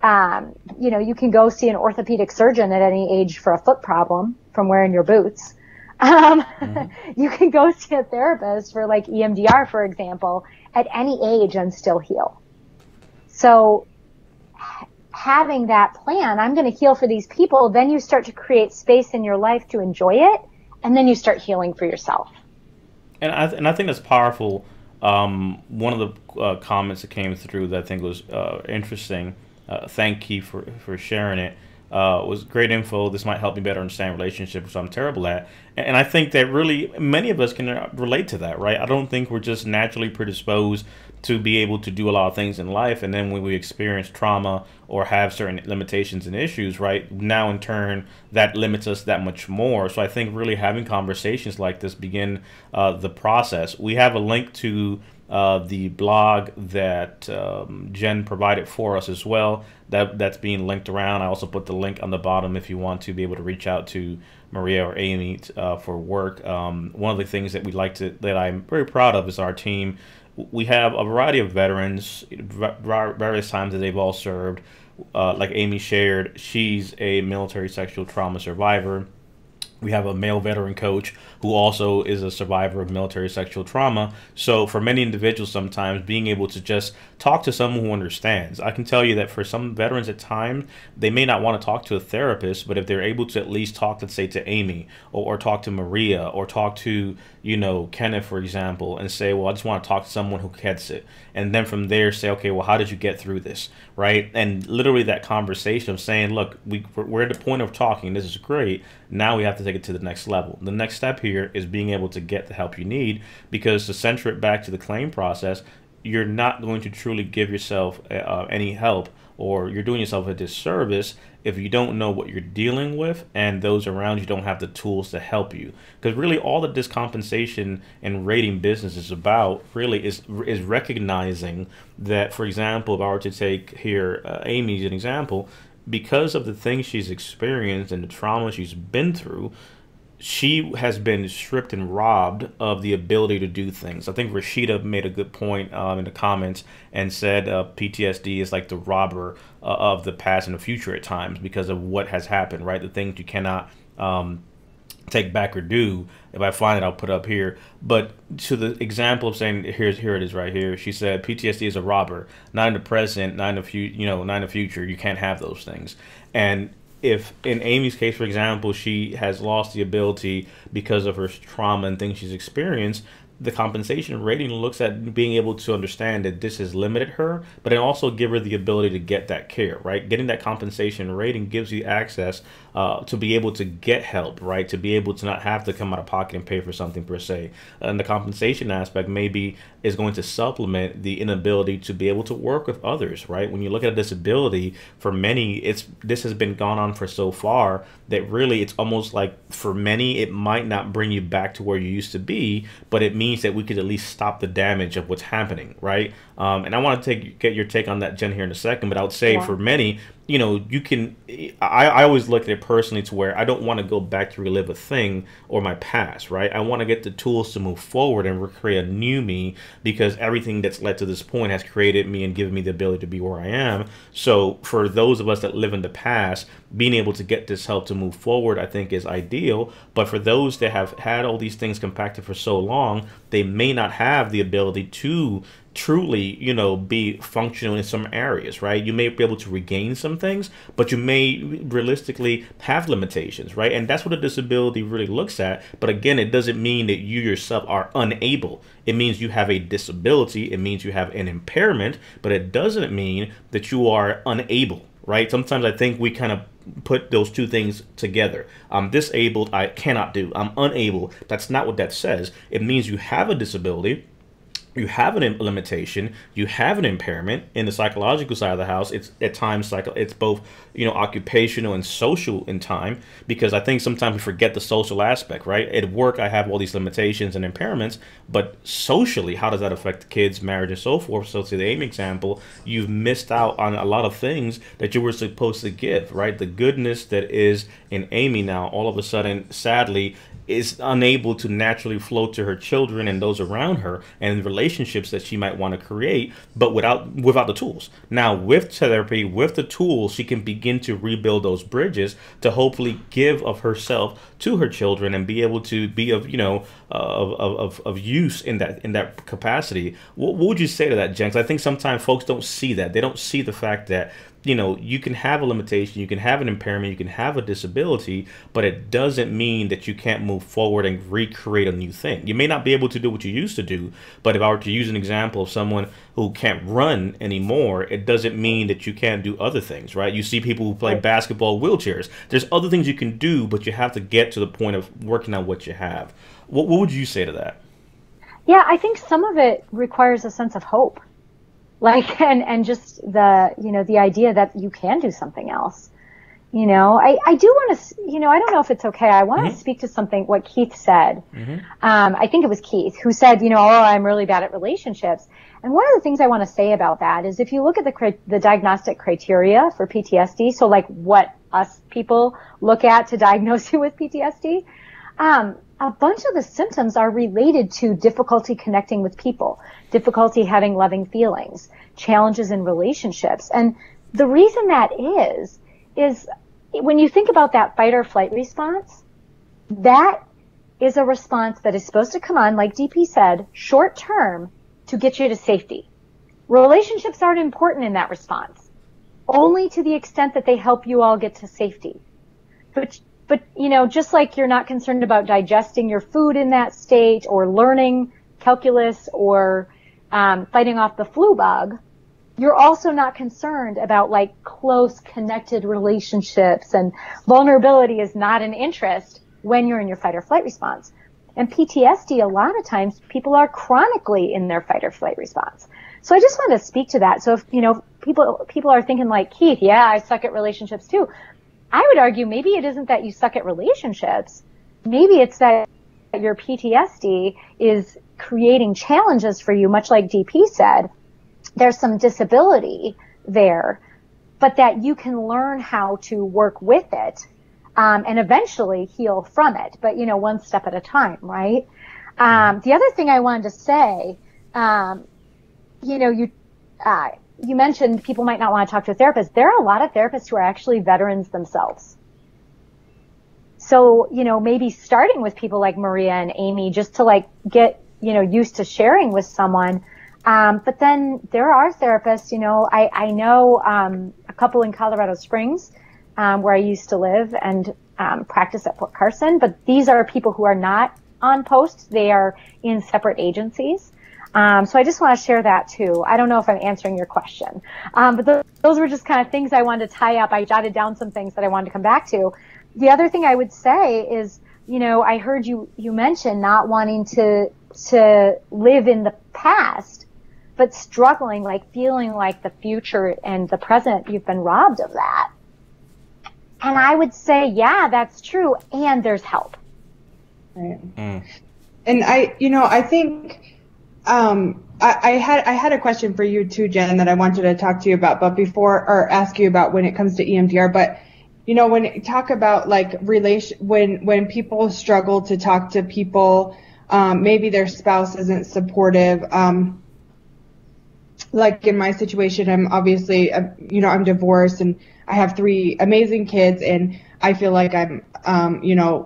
know, you can go see an orthopedic surgeon at any age for a foot problem from wearing your boots. You can go see a therapist for like EMDR, for example, at any age and still heal. So having that plan, I'm going to heal for these people, then you start to create space in your life to enjoy it, and then you start healing for yourself. And I think that's powerful. One of the comments that came through that I think was interesting, thank you for sharing it, was great info. This might help me better understand relationships, which I'm terrible at. And I think that really many of us can relate to that, right? I don't think we're just naturally predisposed to be able to do a lot of things in life. And then when we experience trauma or have certain limitations and issues, right, now in turn, that limits us that much more. So I think really having conversations like this begin the process. We have a link to the blog that Jen provided for us as well. That's being linked around. I also put the link on the bottom if you want to be able to reach out to Maria or Amy for work. One of the things that that I'm very proud of is our team. We have a variety of veterans, various times that they've all served. Like Amy shared, she's a military sexual trauma survivor. We have a male veteran coach who also is a survivor of military sexual trauma. So for many individuals, sometimes being able to just talk to someone who understands. I can tell you that for some veterans at times, they may not want to talk to a therapist, but if they're able to at least talk, let's say, to Amy or talk to Maria or talk to, you know, Kenneth, for example, and say, well, I just want to talk to someone who gets it. And then from there say, okay, well, how did you get through this, right? And literally that conversation of saying, look, we're at the point of talking. This is great. Now we have to take it to the next level. The next step here is being able to get the help you need, because to center it back to the claim process, you're not going to truly give yourself any help, or you're doing yourself a disservice if you don't know what you're dealing with and those around you don't have the tools to help you. Because really all that this compensation and rating business is about really is recognizing that, for example, if I were to take here Amy as an example, because of the things she's experienced and the trauma she's been through, she has been stripped and robbed of the ability to do things. I think Rashida made a good point in the comments and said PTSD is like the robber of the past and the future at times because of what has happened, right? The things you cannot take back or do. If I find it, I'll put it up here. But to the example of saying, here it is right here. She said PTSD is a robber, not in the present, not in the not in the future. You can't have those things. And if in Amy's case, for example, she has lost the ability because of her trauma and things she's experienced, the compensation rating looks at being able to understand that this has limited her, but it also give her the ability to get that care, right? Getting that compensation rating gives you access to be able to get help, right? To be able to not have to come out of pocket and pay for something per se. And the compensation aspect maybe is going to supplement the inability to be able to work with others, right? When you look at a disability, for many, this has been gone on for so far that really it's almost like for many, it might not bring you back to where you used to be, but it means that we could at least stop the damage of what's happening, right? And I want to get your take on that, Jen, here in a second, but I would say for many, you know, you can, I always look at it personally to where I don't want to go back to relive a thing or my past, right? I want to get the tools to move forward and recreate a new me, because everything that's led to this point has created me and given me the ability to be where I am. So for those of us that live in the past, being able to get this help to move forward, I think is ideal. But for those that have had all these things compacted for so long, they may not have the ability to truly, be functional in some areas, right? You may be able to regain some things, but you may realistically have limitations, right? And that's what a disability really looks at. But again, it doesn't mean that you yourself are unable. It means you have a disability. It means you have an impairment, but it doesn't mean that you are unable, right? Sometimes I think we kind of put those two things together. I'm disabled, I cannot do. I'm unable. That's not what that says. It means you have a disability, you have a limitation, you have an impairment. In the psychological side of the house, it's at times it's both occupational and social in time, because I think sometimes we forget the social aspect, right? At work I have all these limitations and impairments, but socially, how does that affect the kids, marriage, and so forth? So to the Amy example, you've missed out on a lot of things that you were supposed to give, right? The goodness that is in Amy now, all of a sudden, sadly, is unable to naturally flow to her children and those around her and relationships that she might want to create, but without the tools. Now, with therapy, with the tools, she can begin to rebuild those bridges to hopefully give of herself to her children and be able to be of of use in that capacity. What would you say to that, Jen? 'Cause I think sometimes folks don't see that. They don't see the fact that you can have a limitation, you can have an impairment, you can have a disability, but it doesn't mean that you can't move forward and recreate a new thing. You may not be able to do what you used to do, but if I were to use an example of someone who can't run anymore, it doesn't mean that you can't do other things, right? You see people who play basketball wheelchairs. There's other things you can do, but you have to get to the point of working on what you have. What would you say to that? Yeah, I think some of it requires a sense of hope. And just the idea that you can do something else. I do want to, I don't know if it's okay. I want to speak to what Keith said. I think it was Keith who said, I'm really bad at relationships. And one of the things I want to say about that is if you look at the diagnostic criteria for PTSD, so like what us people look at to diagnose you with PTSD, a bunch of the symptoms are related to difficulty connecting with people, difficulty having loving feelings, challenges in relationships. And the reason that is when you think about that fight or flight response, that is a response that is supposed to come on, like DP said, short term to get you to safety. Relationships aren't important in that response, only to the extent that they help you all get to safety. But just like you're not concerned about digesting your food in that state or learning calculus or fighting off the flu bug, you're also not concerned about close connected relationships, and vulnerability is not an interest when you're in your fight or flight response. And PTSD, a lot of times people are chronically in their fight or flight response. So I just want to speak to that. So if, people are thinking like Keith, yeah, I suck at relationships too. I would argue maybe it isn't that you suck at relationships. Maybe it's that your PTSD is creating challenges for you, much like DP said. There's some disability there, but that you can learn how to work with it, and eventually heal from it. But, one step at a time, right? The other thing I wanted to say, you mentioned people might not want to talk to a therapist. There are a lot of therapists who are actually veterans themselves. So, maybe starting with people like Maria and Amy just to get, used to sharing with someone. But then there are therapists, I know a couple in Colorado Springs, where I used to live and practice at Fort Carson. But these are people who are not on post. They are in separate agencies. So I just want to share that too. I don't know if I'm answering your question. But those were just kind of things I wanted to tie up. I jotted down some things that I wanted to come back to. The other thing I would say is, I heard you mention not wanting to live in the past, but struggling, feeling like the future and the present, you've been robbed of that. And I would say, yeah, that's true. And there's help. Right. And I think, I had a question for you too, Jen, that I wanted to talk to you about, but ask you about when it comes to EMDR. But, when you talk about when people struggle to talk to people, maybe their spouse isn't supportive, like in my situation, I'm obviously, I'm divorced and I have 3 amazing kids, and I feel like I'm,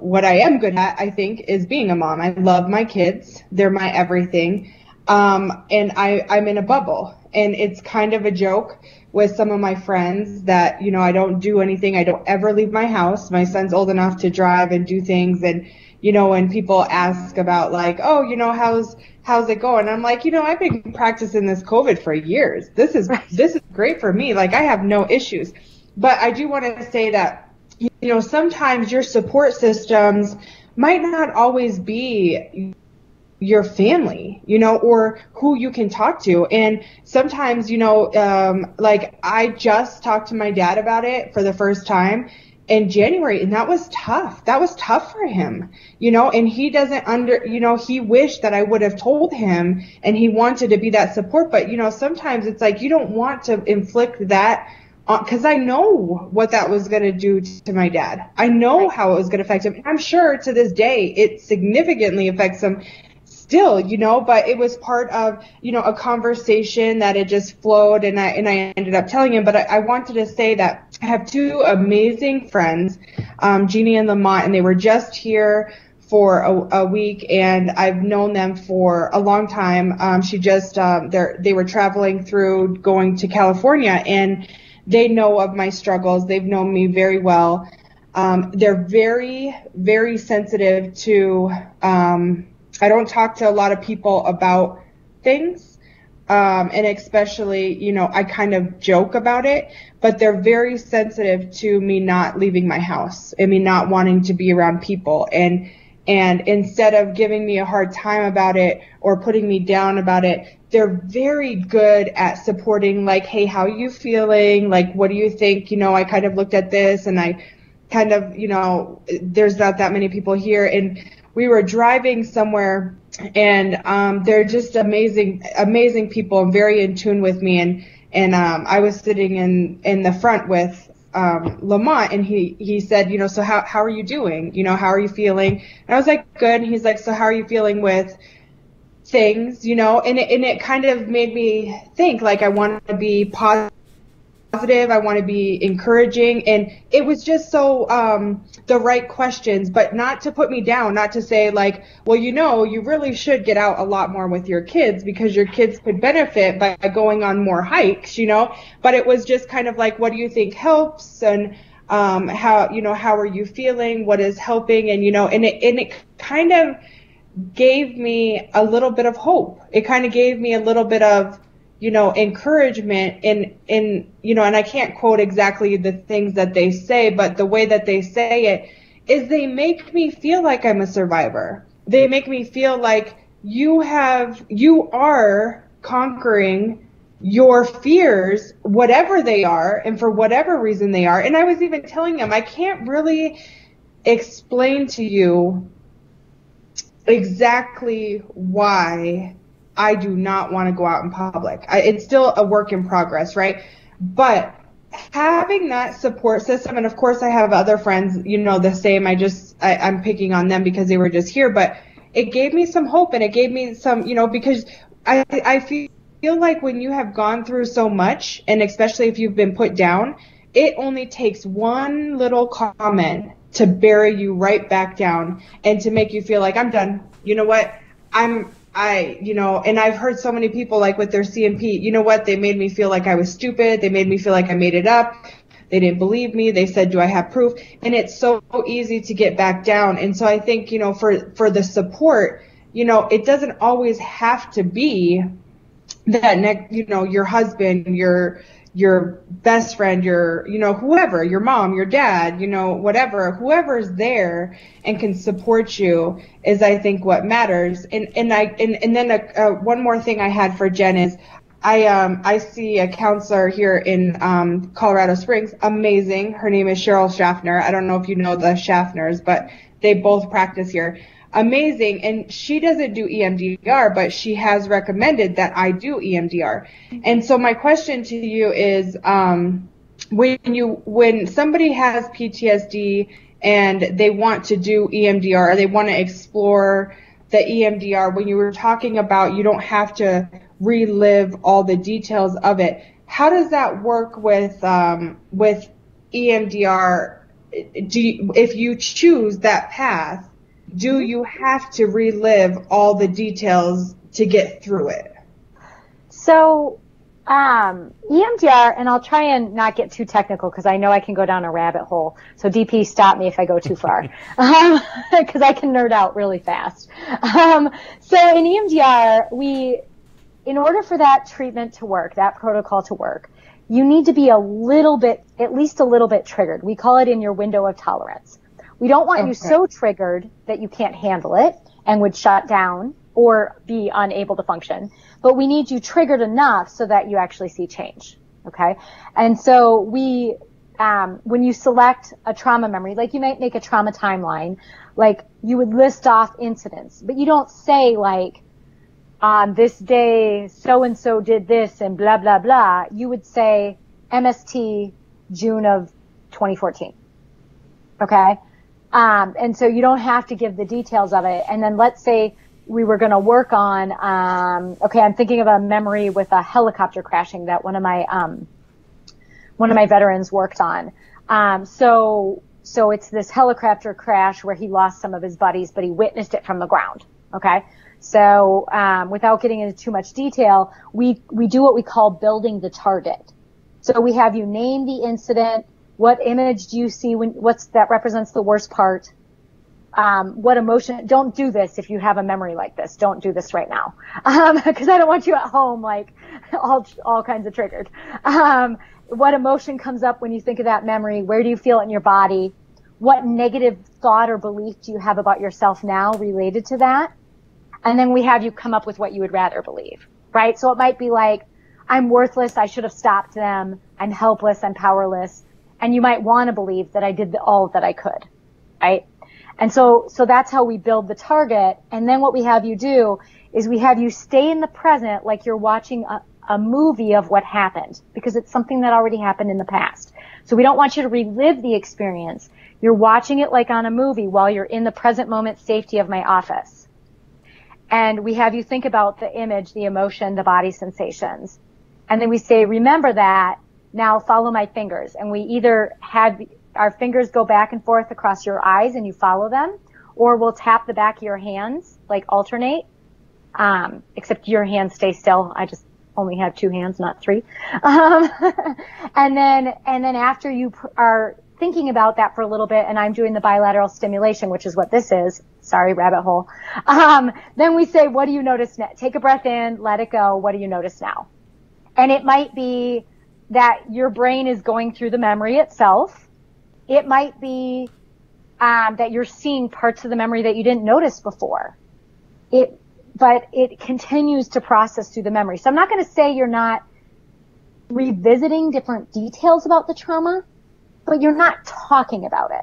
what I am good at, I think, is being a mom. I love my kids. They're my everything. And I'm in a bubble, and it's kind of a joke with some of my friends that, you know, I don't do anything. I don't ever leave my house. My son's old enough to drive and do things. And, you know, when people ask about like, oh, you know, how's it going? I'm like, you know, I've been practicing this COVID for years. This is great for me. Like, I have no issues. But I do want to say that, you know, sometimes your support systems might not always be your family, you know, or who you can talk to. And sometimes, you know, like I just talked to my dad about it for the first time in January, and that was tough. That was tough for him, you know, and he doesn't you know, he wished that I would have told him, and he wanted to be that support. But, you know, sometimes it's like you don't want to inflict that, because I know what that was going to do to my dad. I know how it was going to affect him. And I'm sure to this day it significantly affects him still, you know, but it was part of, you know, a conversation that it just flowed, and I ended up telling him. But I wanted to say that I have two amazing friends, Jeannie and Lamont, and they were just here for a week, and I've known them for a long time. They were traveling through going to California, and they know of my struggles. They've known me very well. They're very, very sensitive to, I don't talk to a lot of people about things, and especially, you know, I kind of joke about it, but they're very sensitive to me not leaving my house and me not wanting to be around people. And instead of giving me a hard time about it or putting me down about it, they're very good at supporting, like, hey, how are you feeling? Like, what do you think? You know, I kind of looked at this, and I kind of, you know, there's not that many people here, and we were driving somewhere, and they're just amazing people and very in tune with me. And I was sitting in the front with Lamont, and he said, you know, so how are you doing? You know, how are you feeling? And I was like, good. And he's like, so how are you feeling with things? You know, and it kind of made me think, like, I want to be positive. I want to be encouraging, and it was just so the right questions, but not to put me down, not to say like, well, you know, you really should get out a lot more with your kids because your kids could benefit by going on more hikes, you know. But it was just kind of like, what do you think helps, and how, you know, how are you feeling, what is helping? And, you know, and it kind of gave me a little bit of hope. It kind of gave me a little bit of, you know, encouragement in, you know, and I can't quote exactly the things that they say, but the way that they say it is they make me feel like I'm a survivor. They make me feel like you are conquering your fears, whatever they are, and for whatever reason they are. And I was even telling them, I can't really explain to you exactly why I do not want to go out in public. It's still a work in progress, right? But having that support system, and of course I have other friends, you know, the same. I'm picking on them because they were just here, but it gave me some hope, and it gave me some, you know, because I feel like when you have gone through so much, and especially if you've been put down, it only takes one little comment to bury you right back down and to make you feel like, I'm done. You know what? You know, and I've heard so many people, like with their CMP, you know what? They made me feel like I was stupid. They made me feel like I made it up. They didn't believe me. They said, do I have proof? And it's so easy to get back down. And so I think, you know, for the support, you know, it doesn't always have to be that, you know, your husband, your best friend, you know, whoever, your mom, your dad, you know, whoever's there and can support you is, I think, what matters. And then one more thing I had for Jen is I see a counselor here in Colorado Springs, amazing. Her name is Cheryl Schaffner. I don't know if you know the Schaffners, but they both practice here. Amazing. And she doesn't do EMDR, but she has recommended that I do EMDR. And so my question to you is, when somebody has PTSD and they want to do EMDR, or they want to explore the EMDR, when you were talking about you don't have to relive all the details of it, how does that work with EMDR? If you choose that path, do you have to relive all the details to get through it? So, EMDR, and I'll try and not get too technical because I know I can go down a rabbit hole. So DP, stop me if I go too far, because I can nerd out really fast. So in EMDR, in order for that treatment to work, that protocol to work, you need to be at least a little bit triggered. We call it in your window of tolerance. We don't want you so triggered that you can't handle it and would shut down or be unable to function. But we need you triggered enough so that you actually see change. Okay. And so when you select a trauma memory, like you might make a trauma timeline, like you would list off incidents, but you don't say like, on this day, so-and-so did this and blah, blah, blah. You would say MST June of 2014. Okay. And so you don't have to give the details of it. And then let's say we were going to work on, I'm thinking of a memory with a helicopter crashing that one of my veterans worked on. So it's this helicopter crash where he lost some of his buddies, but he witnessed it from the ground. Okay. So, without getting into too much detail, we do what we call building the target. So we have you name the incident. What image do you see that represents the worst part? What emotion? Don't do this if you have a memory like this. Don't do this right now. Cause I don't want you at home, like all kinds of triggered. What emotion comes up when you think of that memory? Where do you feel it in your body? What negative thought or belief do you have about yourself now related to that? And then we have you come up with what you would rather believe, right? So it might be like, I'm worthless. I should have stopped them. I'm helpless. I'm powerless. And you might want to believe that I did all that I could, right? And so that's how we build the target. And then what we have you do is we have you stay in the present like you're watching a movie of what happened, because it's something that already happened in the past. So we don't want you to relive the experience. You're watching it like on a movie while you're in the present moment safety of my office. And we have you think about the image, the emotion, the body sensations. And then we say, remember that, now follow my fingers. And we either have our fingers go back and forth across your eyes and you follow them, or we'll tap the back of your hands, like alternate, except your hands stay still. I just only have 2 hands, not 3. And then after you are thinking about that for a little bit, and I'm doing the bilateral stimulation, which is what this is. Sorry, rabbit hole. Then we say, what do you notice now? Take a breath in, let it go. What do you notice now? And it might be that your brain is going through the memory itself. It might be that you're seeing parts of the memory that you didn't notice before. But it continues to process through the memory. So I'm not going to say you're not revisiting different details about the trauma, but you're not talking about it.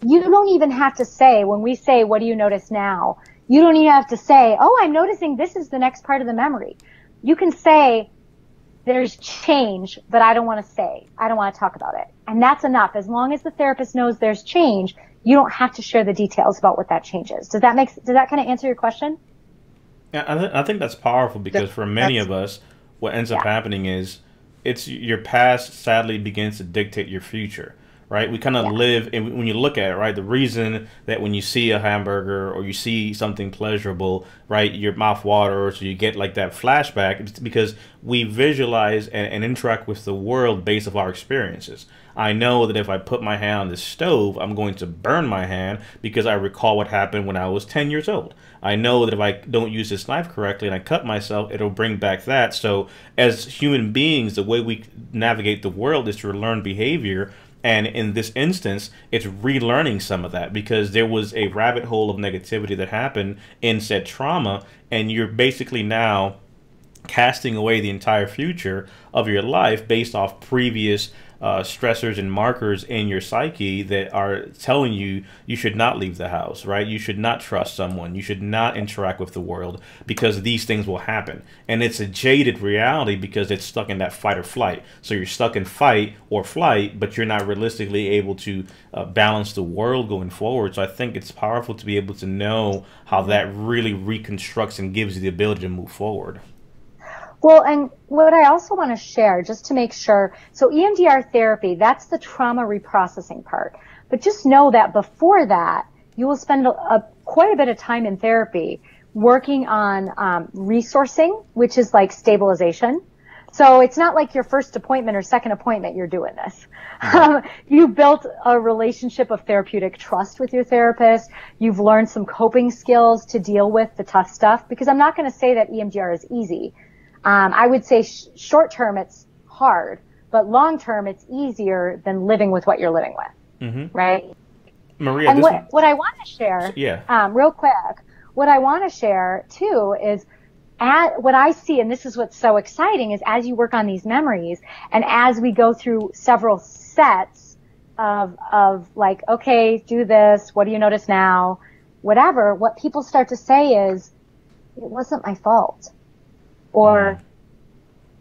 You don't even have to say, when we say, what do you notice now? You don't even have to say, oh, I'm noticing this is the next part of the memory. You can say, there's change, but I don't want to talk about it. And that's enough. As long as the therapist knows there's change, you don't have to share the details about what that change is. Does that kind of answer your question? Yeah, I think that's powerful, because for many of us, what ends up happening is it's your past sadly begins to dictate your future, right? We kind of live, and when you look at it, right, the reason that when you see a hamburger or you see something pleasurable, right, your mouth waters, or you get like that flashback, it's because we visualize and interact with the world based off our experiences. I know that if I put my hand on the stove, I'm going to burn my hand because I recall what happened when I was 10 years old. I know that if I don't use this knife correctly and I cut myself, it'll bring back that. So as human beings, the way we navigate the world is through learned behavior. And in this instance, it's relearning some of that, because there was a rabbit hole of negativity that happened in said trauma, and you're basically now casting away the entire future of your life based off previous stressors and markers in your psyche that are telling you you should not leave the house, right? You should not trust someone. You should not interact with the world because these things will happen. And it's a jaded reality because it's stuck in that fight or flight. So you're stuck in fight or flight, but you're not realistically able to balance the world going forward. So I think it's powerful to be able to know how that really reconstructs and gives you the ability to move forward. Well, and what I also want to share, just to make sure, so EMDR therapy, that's the trauma reprocessing part. But just know that before that, you will spend quite a bit of time in therapy working on resourcing, which is like stabilization. So it's not like your first appointment or second appointment you're doing this. You built a relationship of therapeutic trust with your therapist. You've learned some coping skills to deal with the tough stuff, because I'm not going to say that EMDR is easy. I would say short term it's hard, but long term it's easier than living with what you're living with, right? Maria, and what I want to share, real quick, what I want to share too is what I see, and this is what's so exciting, is as you work on these memories and as we go through several sets of like, okay, do this, what do you notice now, whatever, what people start to say is, it wasn't my fault. Or,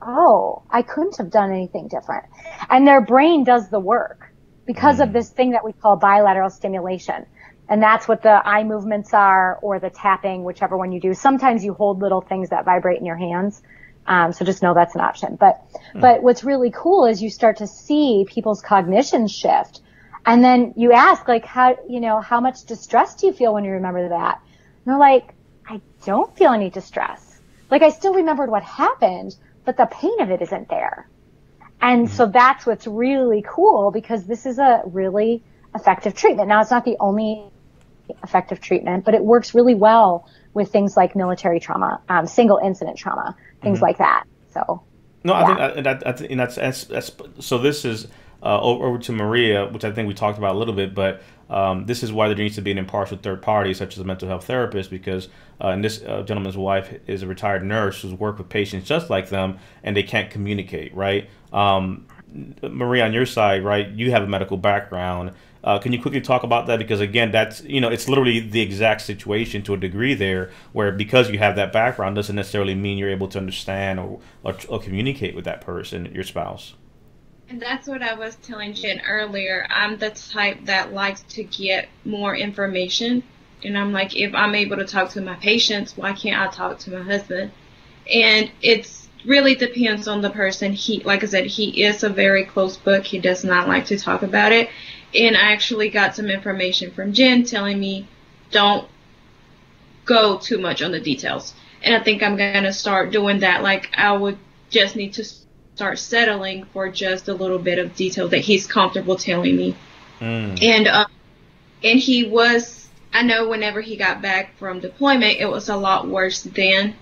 oh, I couldn't have done anything different. And their brain does the work because of this thing that we call bilateral stimulation. And that's what the eye movements are, or the tapping, whichever one you do. Sometimes you hold little things that vibrate in your hands. So just know that's an option. But what's really cool is you start to see people's cognition shift. And then you ask, like, how much distress do you feel when you remember that? And they're like, I don't feel any distress. Like, I still remembered what happened, but the pain of it isn't there. And so that's what's really cool, because this is a really effective treatment. Now, it's not the only effective treatment, but it works really well with things like military trauma, single incident trauma, things like that. So, no, I think that's so. This is over to Maria, which I think we talked about a little bit, but this is why there needs to be an impartial third party, such as a mental health therapist, because and this gentleman's wife is a retired nurse who's worked with patients just like them, and they can't communicate, right? Maria, on your side, right, you have a medical background. Can you quickly talk about that? Because again, that's, it's literally the exact situation to a degree there, where because you have that background doesn't necessarily mean you're able to understand or communicate with that person, your spouse. And that's what I was telling Jen earlier. I'm the type that likes to get more information. And I'm like, if I'm able to talk to my patients, why can't I talk to my husband? And it's really depends on the person. Like I said, he is a very close book. He does not like to talk about it. And I actually got some information from Jen telling me don't go too much on the details. And I think I'm going to start doing that. Like, I would just need to start settling for just a little bit of detail that he's comfortable telling me. And he was, I know whenever he got back from deployment, it was a lot worse than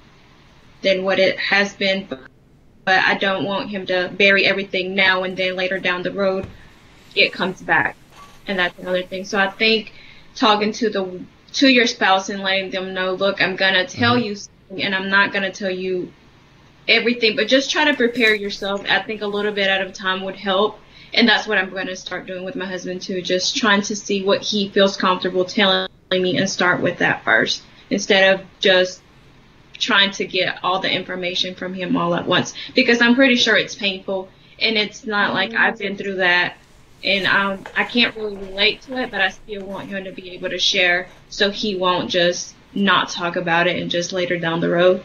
what it has been. But I don't want him to bury everything now and then later down the road it comes back. And that's another thing. So I think talking to your spouse and letting them know, look, I'm going to tell you something, and I'm not going to tell you everything, but just try to prepare yourself. I think a little bit at a time would help. And that's what I'm going to start doing with my husband too, just trying to see what he feels comfortable telling me and start with that first, instead of just trying to get all the information from him all at once, because I'm pretty sure it's painful, and it's not like I've been through that. And I can't really relate to it, but I still want him to be able to share, so he won't just not talk about it and just later down the road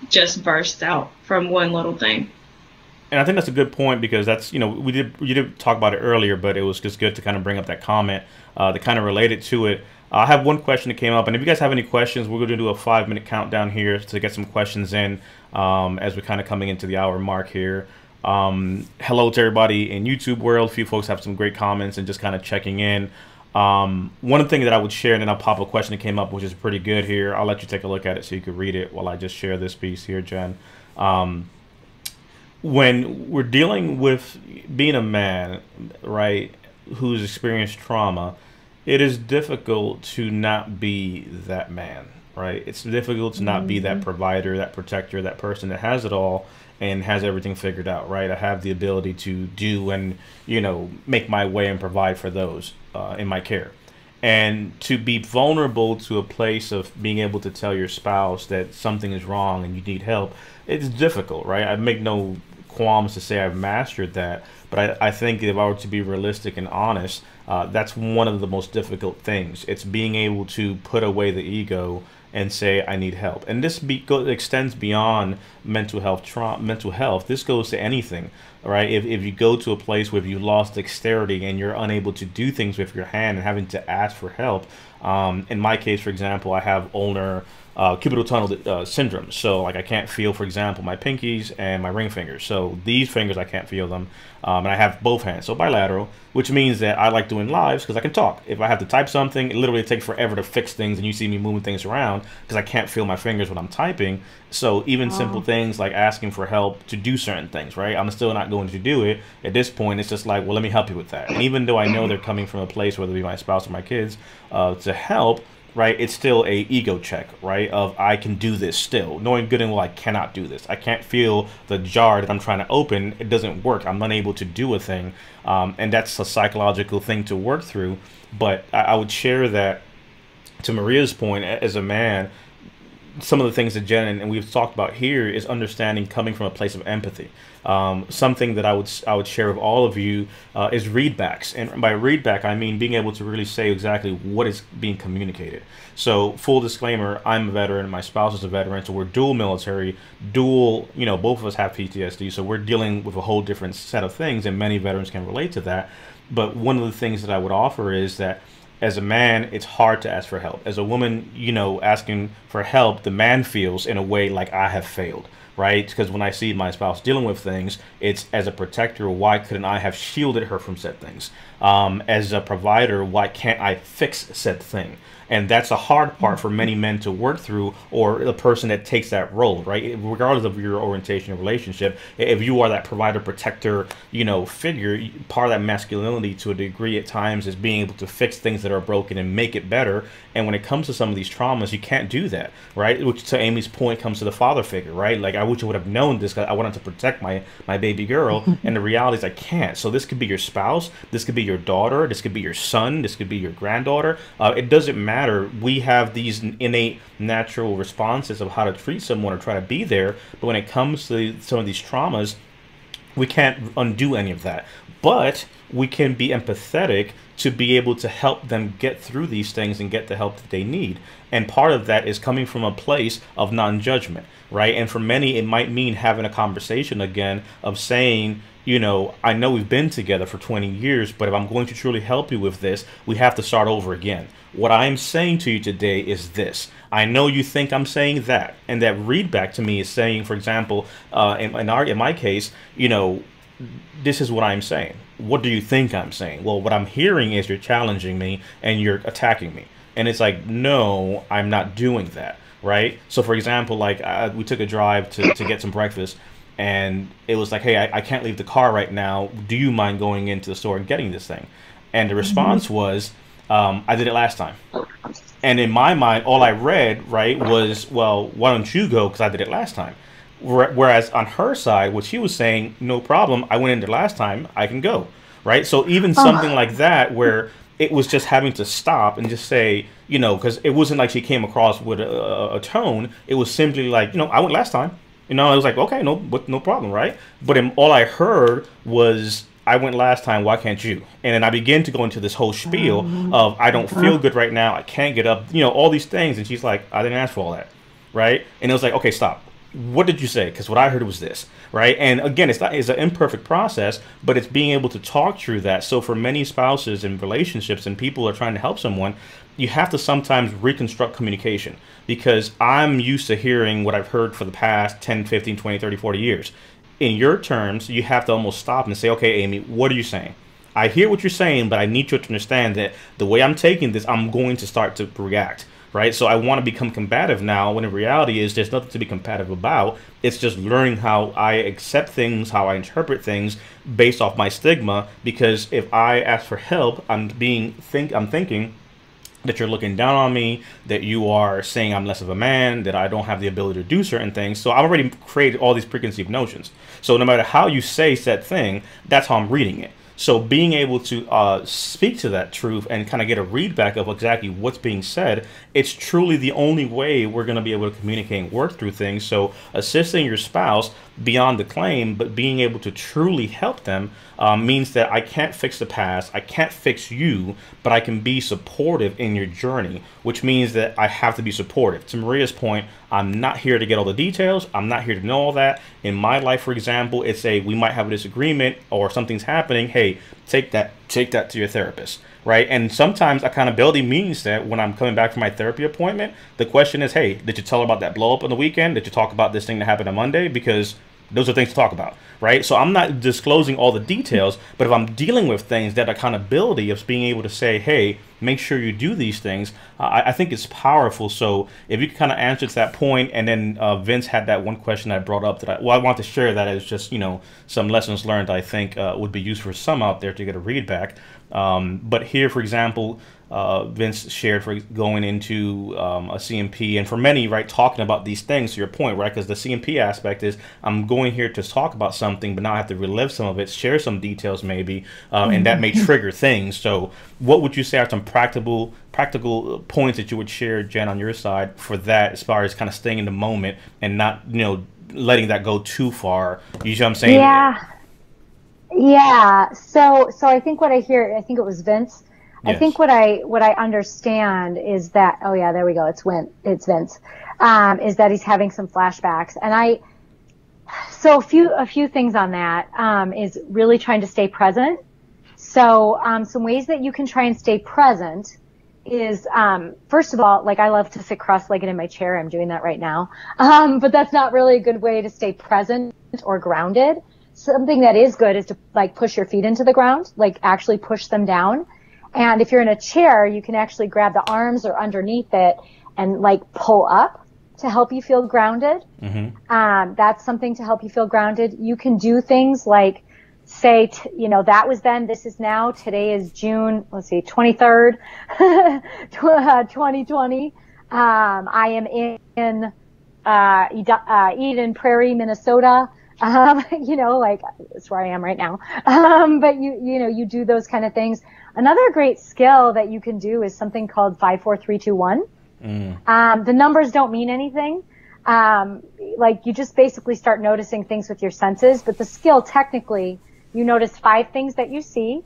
just burst out from one little thing. And I think that's a good point, because that's, we did talk about it earlier, but it was just good to kind of bring up that comment that kind of related to it. I have one question that came up, and if you guys have any questions, we're going to do a 5-minute countdown here to get some questions in as we're kind of coming into the hour mark here. Hello to everybody in YouTube world. A few folks have some great comments and just kind of checking in. One thing that I would share, and then I'll pop a question that came up, which is pretty good here. I'll let you take a look at it so you can read it while I just share this piece here, Jen. When we're dealing with being a man, right, who's experienced trauma, it is difficult to not be that man, right? It's difficult to not be that provider, that protector, that person that has it all and has everything figured out, right? I have the ability to do and, make my way and provide for those in my care. And to be vulnerable to a place of being able to tell your spouse that something is wrong and you need help, it's difficult, right? I make no qualms to say I've mastered that, but I think if I were to be realistic and honest, that's one of the most difficult things. It's being able to put away the ego and say, I need help. And this extends beyond mental health. This goes to anything, right? If you go to a place where you lost dexterity and you're unable to do things with your hand and having to ask for help, In my case, for example, I have ulnar cubital tunnel syndrome. So like I can't feel, for example, my pinkies and my ring fingers. So these fingers, I can't feel them. And I have both hands, so bilateral, which means that I like doing lives because I can talk. If I have to type something, it literally takes forever to fix things, and you see me moving things around because I can't feel my fingers when I'm typing. So even simple things like asking for help to do certain things, right? I'm still not going to do it. At this point, it's just like, well, let me help you with that. And even though I know they're coming from a place, whether it be my spouse or my kids, to help, right, it's still a ego check, right, of I can do this still, knowing good and well I cannot do this. I can't feel the jar that I'm trying to open. It doesn't work. I'm unable to do a thing, and that's a psychological thing to work through. But I would share that, to Maria's point, as a man, some of the things that Jen and we've talked about here is understanding coming from a place of empathy. Something that I would share with all of you is readbacks, and by readback I mean being able to really say exactly what is being communicated. So full disclaimer, I'm a veteran, my spouse is a veteran, so we're dual military, dual, you know, both of us have PTSD, so we're dealing with a whole different set of things, and many veterans can relate to that. But one of the things that I would offer is that as a man, it's hard to ask for help. As a woman, you know, asking for help, the man feels in a way like I have failed, right? Because when I see my spouse dealing with things, it's as a protector, why couldn't I have shielded her from said things? As a provider, why can't I fix said thing? And that's a hard part for many men to work through, or the person that takes that role, right? Regardless of your orientation or relationship, if you are that provider, protector, you know, figure, part of that masculinity to a degree at times is being able to fix things that are broken and make it better. And when it comes to some of these traumas, you can't do that, right? Which, to Amy's point, comes to the father figure, right? Like, I wish I would have known this because I wanted to protect my baby girl, and the reality is I can't. So this could be your spouse, this could be your daughter, this could be your son, this could be your granddaughter. It doesn't matter. We have these innate natural responses of how to treat someone or try to be there, but when it comes to some of these traumas, we can't undo any of that. But we can be empathetic to be able to help them get through these things and get the help that they need. And part of that is coming from a place of non-judgment, right? And for many, it might mean having a conversation again of saying, you know, I know we've been together for 20 years, but if I'm going to truly help you with this, we have to start over again. What I'm saying to you today is this. I know you think I'm saying that. And that readback to me is saying, for example, in my case, you know, this is what I'm saying. What do you think I'm saying? Well, what I'm hearing is you're challenging me and you're attacking me. And it's like, no, I'm not doing that, right? So, for example, like we took a drive to get some breakfast, and it was like, hey, I can't leave the car right now. Do you mind going into the store and getting this thing? And the response was, I did it last time. And in my mind, all I read, right, was, well, why don't you go because I did it last time? Whereas on her side, what she was saying, no problem, I went in there last time, I can go, right? So even something like that where it was just having to stop and just say, you know, because it wasn't like she came across with a tone. It was simply like, you know, I went last time. You know, I was like, okay, no problem, right? But all I heard was, I went last time, why can't you? And then I began to go into this whole spiel of, I don't feel good right now, I can't get up, you know, all these things. And she's like, I didn't ask for all that, right? And it was like, okay, stop. What did you say? Because what I heard was this, right? And again, it's an imperfect process, but it's being able to talk through that. So for many spouses and relationships and people who are trying to help someone, you have to sometimes reconstruct communication, because I'm used to hearing what I've heard for the past 10, 15, 20, 30, 40 years. In your terms, you have to almost stop and say, okay, Amy, what are you saying? I hear what you're saying, but I need you to understand that the way I'm taking this, I'm going to start to react, right? So I want to become combative now, when in reality is there's nothing to be combative about. It's just learning how I accept things, how I interpret things based off my stigma. Because if I ask for help, I'm thinking that you're looking down on me, that you are saying I'm less of a man, that I don't have the ability to do certain things. So I've already created all these preconceived notions. So no matter how you say said thing, that's how I'm reading it. So being able to speak to that truth and kind of get a readback of exactly what's being said, it's truly the only way we're going to be able to communicate and work through things. So assisting your spouse beyond the claim, but being able to truly help them means that I can't fix the past, I can't fix you, but I can be supportive in your journey, which means that I have to be supportive. To Maria's point, I'm not here to get all the details. I'm not here to know all that. In my life, for example, it's we might have a disagreement or something's happening. Hey, take that to your therapist, right? And sometimes accountability means that when I'm coming back from my therapy appointment, the question is, hey, did you tell her about that blow up on the weekend? Did you talk about this thing that happened on Monday? Because those are things to talk about, right? So I'm not disclosing all the details, but if I'm dealing with things, that accountability of being able to say, hey, make sure you do these things, I think it's powerful. So if you can kind of answer to that point, and then Vince had that one question I brought up that I want to share that as just, some lessons learned I think would be useful for some out there to get a read back. But here, for example, Vince shared for going into a CMP, and for many, right, talking about these things, to your point, right, because the CMP aspect is I'm going here to talk about something, but now I have to relive some of it, share some details maybe, and that may trigger things. So what would you say are some practical points that you would share, Jen, on your side for that, as far as kind of staying in the moment and not, letting that go too far? You see what I'm saying? Yeah. So I think what I hear, I think it was Vince. Yes. I think what I understand is that, oh yeah, there we go. It's Vince. Is that he's having some flashbacks, and so a few things on that, is really trying to stay present. So, some ways that you can try and stay present is, first of all, like I love to sit cross-legged in my chair. I'm doing that right now. But that's not really a good way to stay present or grounded. Something that is good is to like push your feet into the ground, like actually push them down. And if you're in a chair, you can actually grab the arms or underneath it and like pull up to help you feel grounded. Mm-hmm. That's something to help you feel grounded. You can do things like say, that was then, this is now, today is June, 23rd, 2020. I am in Eden Prairie, Minnesota. Like it's where I am right now. But you do those kind of things. Another great skill that you can do is something called 5, 4, 3, 2, 1. The numbers don't mean anything. Like you just basically start noticing things with your senses, but the skill technically, you notice 5 things that you see,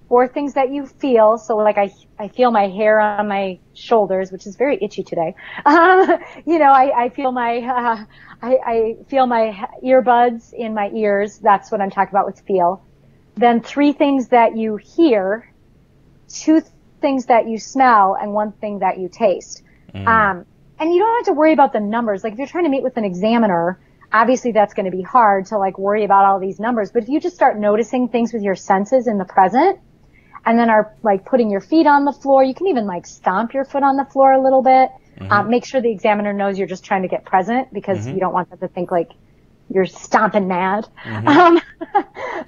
4 things that you feel. So like I feel my hair on my shoulders, which is very itchy today. I feel I feel my earbuds in my ears. That's what I'm talking about with feel. Then 3 things that you hear, 2 things that you smell, and 1 thing that you taste. And you don't have to worry about the numbers. Like if you're trying to meet with an examiner, obviously that's going to be hard to like worry about all these numbers. But if you just start noticing things with your senses in the present, and then are like putting your feet on the floor, you can even like stomp your foot on the floor a little bit. Make sure the examiner knows you're just trying to get present, because you don't want them to think like you're stomping mad.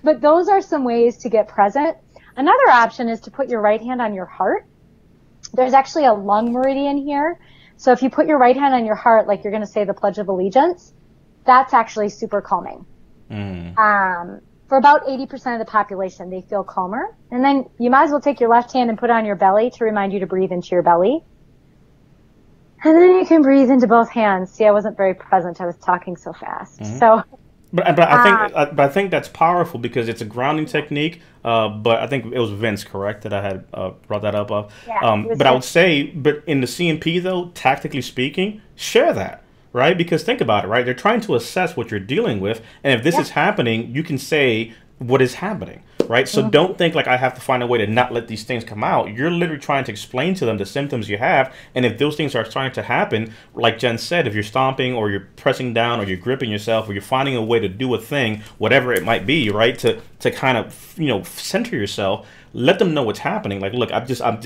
But those are some ways to get present. Another option is to put your right hand on your heart. There's actually a lung meridian here. So if you put your right hand on your heart, like you're going to say the Pledge of Allegiance, that's actually super calming. For about 80% of the population, they feel calmer. And then you might as well take your left hand and put it on your belly to remind you to breathe into your belly. And then you can breathe into both hands. See, I wasn't very present. I was talking so fast. So, but I think that's powerful because it's a grounding technique. But I think it was Vince, correct, that I had brought that up of. Yeah, but I would say, but in the CMP though, tactically speaking, share that. Right? Because think about it, right? They're trying to assess what you're dealing with. And if this is happening, you can say what is happening, right? So don't think like I have to find a way to not let these things come out. You're literally trying to explain to them the symptoms you have. And if those things are starting to happen, like Jen said, if you're stomping or you're pressing down or you're gripping yourself or you're finding a way to do a thing, whatever it might be, right? To kind of, center yourself, let them know what's happening. Like, look, I'm just, I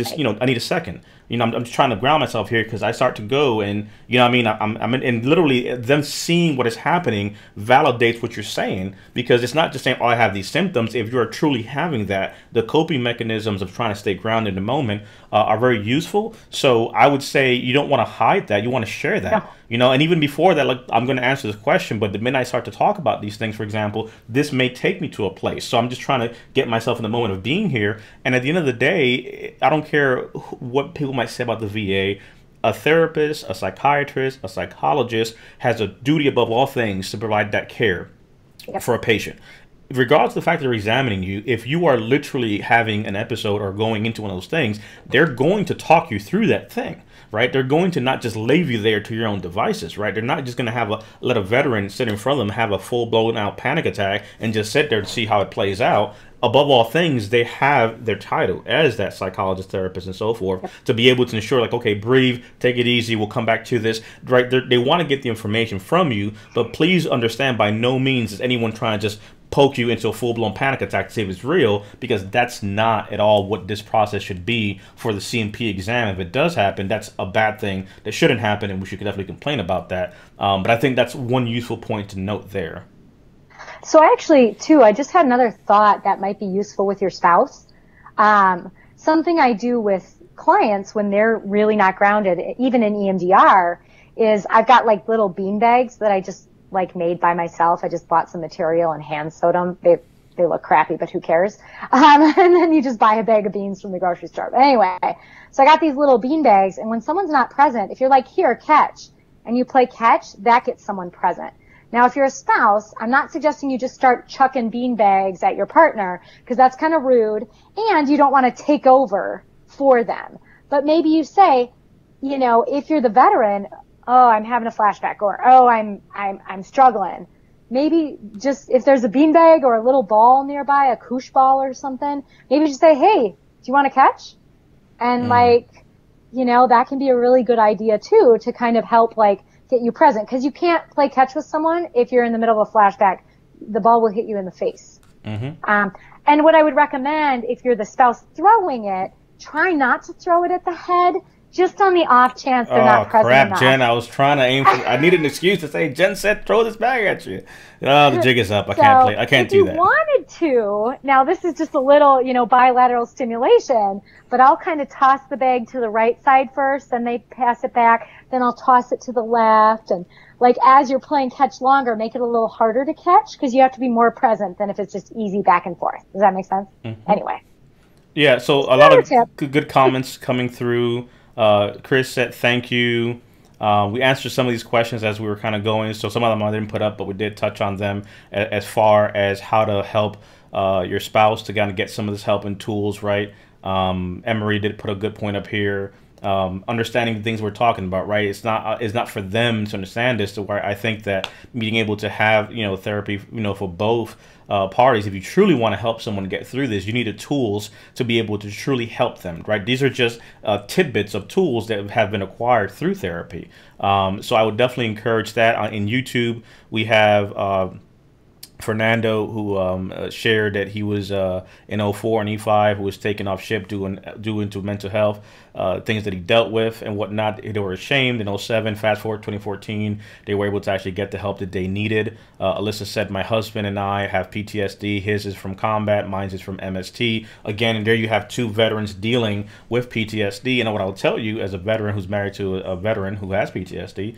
need a second. I'm just trying to ground myself here because I start to go and, and literally them seeing what is happening validates what you're saying, because it's not just saying, oh, I have these symptoms. If you're truly having that, the coping mechanisms of trying to stay grounded in the moment are very useful. So I would say you don't want to hide that. You want to share that, and even before that, like, I'm going to answer this question, but the minute I start to talk about these things, for example, this may take me to a place. So I'm just trying to get myself in the moment of being here. And at the end of the day, I don't care what people might say about the VA. A therapist, a psychiatrist, a psychologist has a duty above all things to provide that care for a patient. regardless of the fact they're examining you, if you are literally having an episode or going into one of those things, they're going to talk you through that thing, right? They're going to not just leave you there to your own devices, right? They're not just going to let a veteran sit in front of them, have a full blown out panic attack and just sit there to see how it plays out. Above all things, they have their title as that psychologist, therapist, and so forth to be able to ensure, like, okay, breathe, take it easy, we'll come back to this, right? They want to get the information from you, but please understand, by no means is anyone trying to just poke you into a full-blown panic attack to see if it's real, because that's not at all what this process should be for the CMP exam. If it does happen, that's a bad thing that shouldn't happen, and we should definitely complain about that. But I think that's one useful point to note there. So actually, too, I just had another thought that might be useful with your spouse. Something I do with clients when they're really not grounded, even in EMDR, is I've got like little bean bags that I just like made by myself. I just bought some material and hand sewed them. They look crappy, but who cares? And then you just buy a bag of beans from the grocery store. But anyway, so I got these little bean bags, and when someone's not present, if you're like, here, catch, and you play catch, that gets someone present. Now, if you're a spouse, I'm not suggesting you just start chucking bean bags at your partner, because that's kind of rude, and you don't want to take over for them. But maybe you say, you know, if you're the veteran, oh, I'm having a flashback, or oh, I'm struggling. Maybe just if there's a beanbag or a little ball nearby, a koosh ball or something, maybe just say, hey, do you want to catch? And like, you know, that can be a really good idea too, to kind of help like get you present, because you can't play catch with someone if you're in the middle of a flashback. The ball will hit you in the face. And what I would recommend, if you're the spouse throwing it, try not to throw it at the head, just on the off chance they're not present enough. Crap, Jen, I was trying to aim for, I needed an excuse to say, Jen said throw this bag at you. Oh, the jig is up. I can't do that. If you wanted to, now this is just a little, you know, bilateral stimulation, but I'll kind of toss the bag to the right side first, then they pass it back, then I'll toss it to the left, and like as you're playing catch longer, make it a little harder to catch, because you have to be more present than if it's just easy back and forth. Does that make sense? Anyway. Yeah, so a lot of good comments coming through. Chris said thank you. We answered some of these questions as we were kind of going, so some of them I didn't put up, but we did touch on them as far as how to help your spouse to kind of get some of this help and tools, right? Emery did put a good point up here. Understanding the things we're talking about, right? It's not for them to understand this, to where I think that being able to have, you know, therapy, you know, for both parties, if you truly want to help someone get through this, you need the tools to be able to truly help them, right? These are just tidbits of tools that have been acquired through therapy. So I would definitely encourage that. In YouTube, we have Fernando, who shared that he was in 04 and E5, who was taken off ship due to mental health, things that he dealt with and whatnot. They were ashamed in 07. Fast forward 2014, they were able to actually get the help that they needed. Alyssa said, my husband and I have PTSD. His is from combat, mine is from MST. Again, and there you have two veterans dealing with PTSD. And what I'll tell you, as a veteran who's married to a veteran who has PTSD,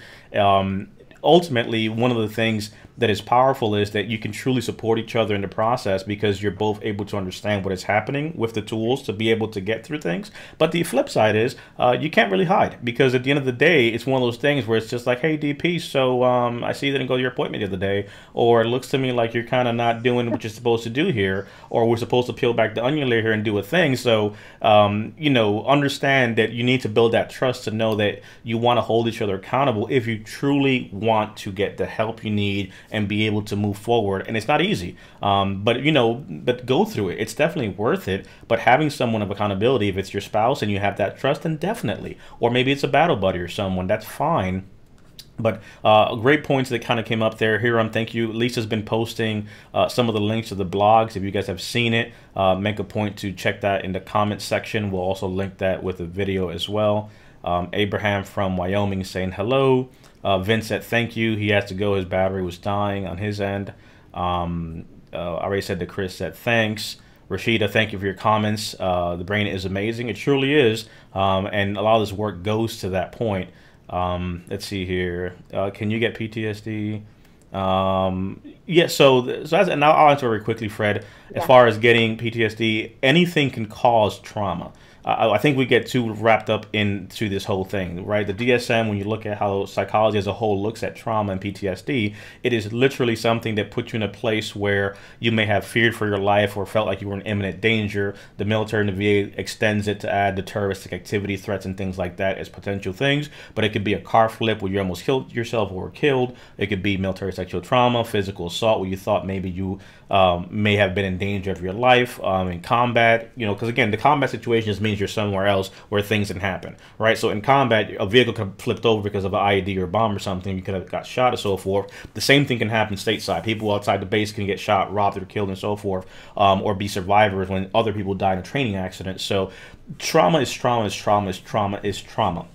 ultimately, one of the things that is powerful is that you can truly support each other in the process, because you're both able to understand what is happening with the tools to be able to get through things. But the flip side is you can't really hide, because at the end of the day, it's one of those things where it's just like, hey, DP, so I see you didn't go to your appointment the other day, or it looks to me like you're kind of not doing what you're supposed to do here, or we're supposed to peel back the onion layer here and do a thing. So, you know, understand that you need to build that trust to know that you want to hold each other accountable if you truly want to get the help you need and be able to move forward. And it's not easy, but you know, but go through it. It's definitely worth it. But having someone of accountability, if it's your spouse and you have that trust, then definitely, or maybe it's a battle buddy or someone, that's fine. But great points that kind of came up there. Hiram, thank you. Lisa's been posting some of the links to the blogs. If you guys have seen it, make a point to check that in the comments section. We'll also link that with a video as well. Abraham from Wyoming saying hello. Vince said thank you. He has to go. His battery was dying on his end. I already said that Chris said thanks. Rashida, thank you for your comments. The brain is amazing. It truly is. And a lot of this work goes to that point. Let's see here. Can you get PTSD? Yeah, and I'll answer very quickly, Fred. as Yeah. far as getting PTSD, anything can cause trauma. I think we get too wrapped up into this whole thing, right? The DSM, when you look at how psychology as a whole looks at trauma and PTSD, it is literally something that puts you in a place where you may have feared for your life or felt like you were in imminent danger. The military and the VA extends it to add the terroristic activity, threats, and things like that as potential things. But it could be a car flip where you almost killed yourself or were killed. It could be military sexual trauma, physical assault, where you thought maybe you may have been in danger of your life in combat. Because again, the combat situation just means you're somewhere else where things can happen, right? So in combat, a vehicle could have flipped over because of an IED or a bomb or something. You could have got shot and so forth. The same thing can happen stateside. People outside the base can get shot, robbed, or killed and so forth, or be survivors when other people die in a training accident. So trauma is trauma is trauma is trauma is trauma.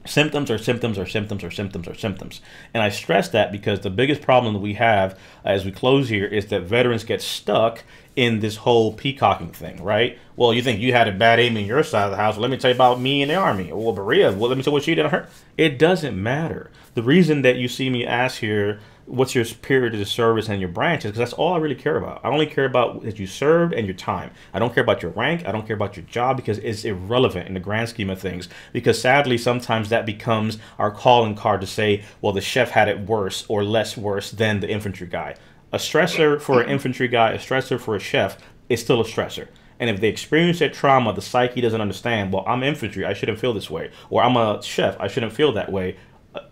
Symptoms are symptoms are symptoms are symptoms are symptoms. And I stress that because the biggest problem that we have as we close here is that veterans get stuck in this whole peacocking thing, right? Well, you think you had a bad aim in your side of the house. Well, let me tell you about me in the Army. Well, Maria, well, let me tell you what she did to her. It doesn't matter. The reason that you see me ask here, what's your period of service and your branches, because that's all I really care about. I only care about that you served and your time. I don't care about your rank. I don't care about your job because it's irrelevant in the grand scheme of things. Because sadly, sometimes that becomes our calling card to say, well, the chef had it worse or less worse than the infantry guy. A stressor for an infantry guy, a stressor for a chef is still a stressor. And if they experience that trauma, the psyche doesn't understand, well, I'm infantry, I shouldn't feel this way. Or I'm a chef, I shouldn't feel that way.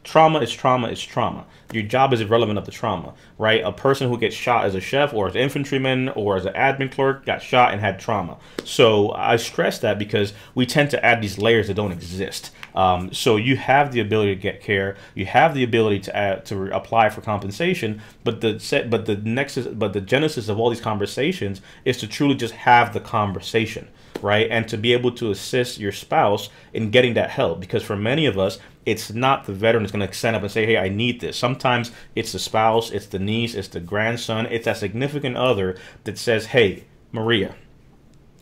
Trauma is trauma is trauma. Your job is irrelevant of the trauma, right? A person who gets shot as a chef or as an infantryman or as an admin clerk got shot and had trauma. So I stress that because we tend to add these layers that don't exist. So you have the ability to get care, you have the ability to apply for compensation, but the genesis of all these conversations is to truly just have the conversation, right? And to be able to assist your spouse in getting that help, because for many of us, it's not the veteran that's going to stand up and say, hey, I need this. Sometimes it's the spouse, it's the niece, it's the grandson, it's that significant other that says, hey, Maria,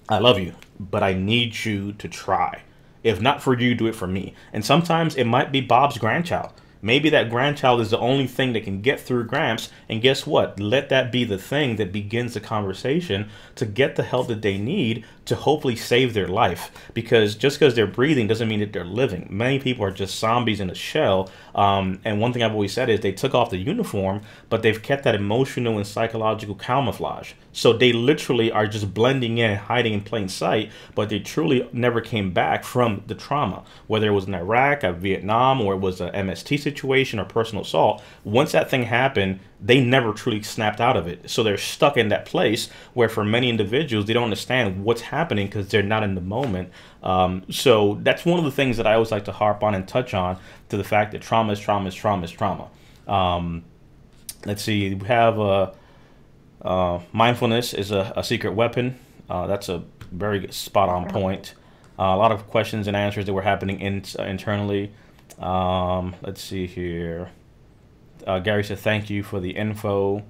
I love you, but I need you to try. If not for you, do it for me. And sometimes it might be Bob's grandchild. Maybe that grandchild is the only thing that can get through Gramps. And guess what? Let that be the thing that begins the conversation to get the help that they need to hopefully save their life. Because just because they're breathing doesn't mean that they're living. Many people are just zombies in a shell. And one thing I've always said is they took off the uniform, but they've kept that emotional and psychological camouflage. So they literally are just blending in, hiding in plain sight, but they truly never came back from the trauma, whether it was in Iraq, or Vietnam, or it was a MST situation or personal assault. Once that thing happened, they never truly snapped out of it. So they're stuck in that place where for many individuals, they don't understand what's happening because they're not in the moment. So that's one of the things that I always like to harp on and touch on, to the fact that trauma is trauma is trauma is trauma. Let's see, we have mindfulness is a secret weapon. That's a very spot on point. A lot of questions and answers that were happening internally. Let's see here. Gary said, thank you for the info.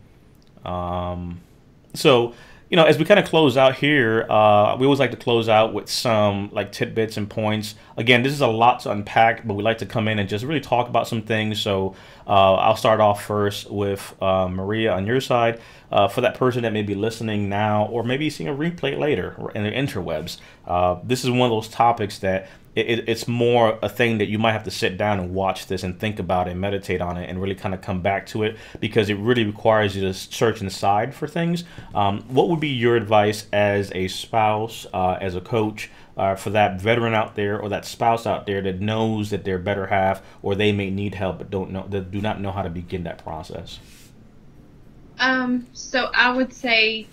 So, as we kind of close out here, we always like to close out with some like tidbits and points. Again, this is a lot to unpack, but we like to come in and just really talk about some things. So I'll start off first with Maria on your side. For that person that may be listening now or maybe seeing a replay later in the interwebs, this is one of those topics that it's more a thing that you might have to sit down and watch this and think about it and meditate on it and really kind of come back to it, because it really requires you to search inside for things. What would be your advice as a spouse, as a coach, for that veteran out there or that spouse out there that knows that they're better half or they may need help but do not know how to begin that process? So I would say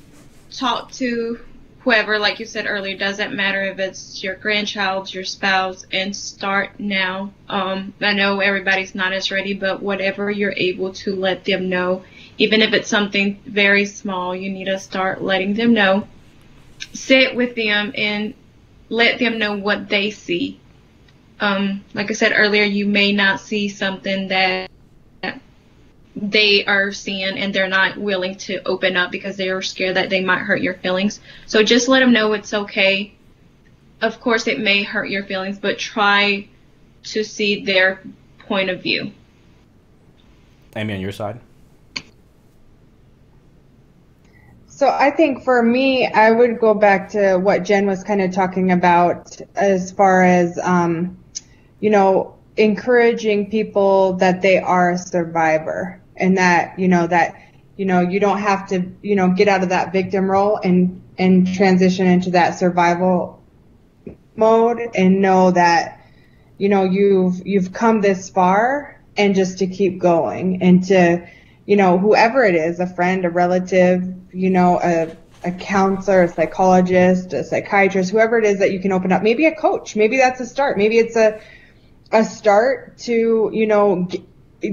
talk to whoever, like you said earlier, doesn't matter if it's your grandchild, your spouse, and start now. I know everybody's not as ready, but whatever you're able to let them know, even if it's something very small, you need to start letting them know. Sit with them and let them know what they see. Like I said earlier, you may not see something that they are seeing and they're not willing to open up because they are scared that they might hurt your feelings. So just let them know it's okay. Of course, it may hurt your feelings, but try to see their point of view. Amy, on your side? So I think for me, I would go back to what Jen was kind of talking about as far as, encouraging people that they are a survivor, and that, you don't have to, get out of that victim role and transition into that survival mode, and know that, you've come this far, and just to keep going, and to, whoever it is, a friend, a relative, a counselor, a psychologist, a psychiatrist, whoever it is that you can open up, maybe a coach, maybe that's a start. Maybe it's a start to,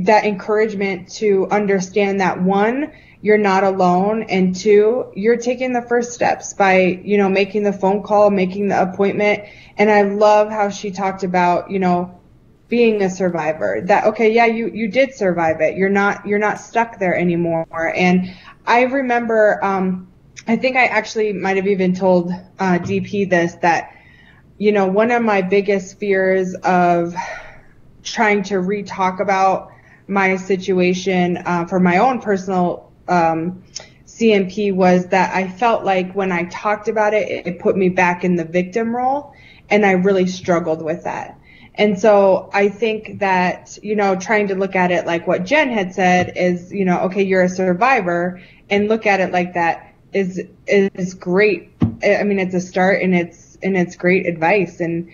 that encouragement to understand that, one, you're not alone, and two, you're taking the first steps by, making the phone call, making the appointment. And I love how she talked about, being a survivor, that, okay, yeah, you did survive it. You're not stuck there anymore. And I remember, I think I actually might have even told DP this, that, one of my biggest fears of trying to re-talk about my situation for my own personal CMP was that I felt like when I talked about it, it put me back in the victim role, and I really struggled with that. And so I think that, trying to look at it like what Jen had said is, okay, you're a survivor, and look at it like that is great. I mean, it's a start, and it's great advice. And,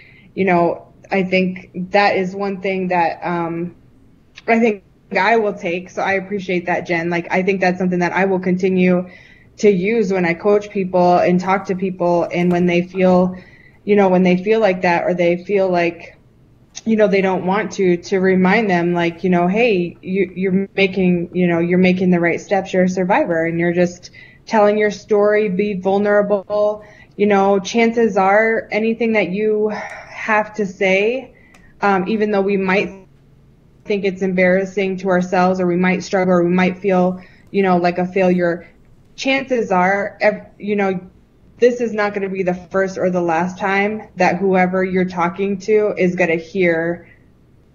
I think that is one thing that, I think I will take. So I appreciate that, Jen. Like, I think that's something that I will continue to use when I coach people and talk to people. And when they feel, like that, or they feel like, they don't want to remind them, like, hey, you're making the right steps. You're a survivor, and you're just telling your story, be vulnerable. Chances are anything that you have to say, even though we might think it's embarrassing to ourselves, or we might struggle, or we might feel, like a failure, chances are, this is not going to be the first or the last time that whoever you're talking to is going to hear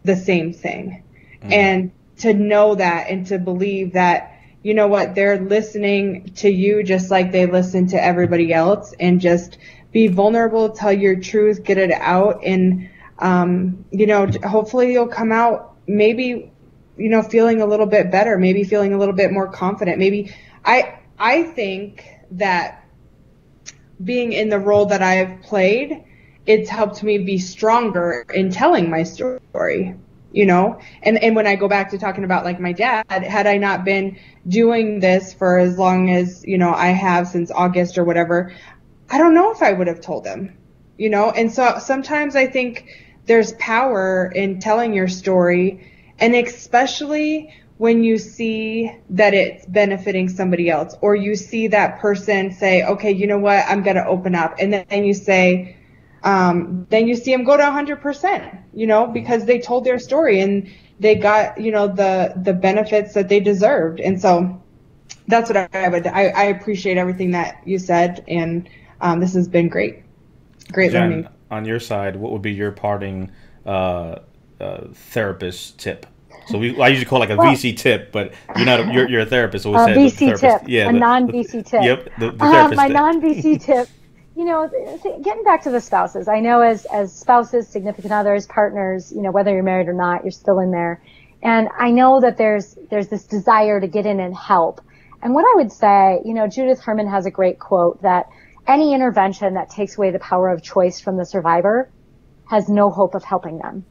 the same thing. Mm. And to know that, and to believe that, they're listening to you just like they listen to everybody else, and just be vulnerable, tell your truth, get it out. And, hopefully you'll come out maybe, feeling a little bit better, maybe feeling a little bit more confident. Maybe I think that being in the role that I've played, it's helped me be stronger in telling my story, and when I go back to talking about, like, my dad, had I not been doing this for as long as, I have, since August or whatever, I don't know if I would have told him, and so sometimes I think there's power in telling your story, and especially when you see that it's benefiting somebody else, or you see that person say, okay, you know what, I'm going to open up. And then you say, then you see them go to 100%, because they told their story and they got, the benefits that they deserved. And so that's what I appreciate everything that you said. And, this has been great Jen, learning. On your side, what would be your parting, therapist tip? So I usually call it like a VC tip, but you're a therapist. So a VC tip, a non-VC tip. Yep, the therapist my tip. non-VC tip. Getting back to the spouses, I know as spouses, significant others, partners, whether you're married or not, you're still in there. And I know that there's this desire to get in and help. And what I would say, Judith Herman has a great quote that any intervention that takes away the power of choice from the survivor has no hope of helping them.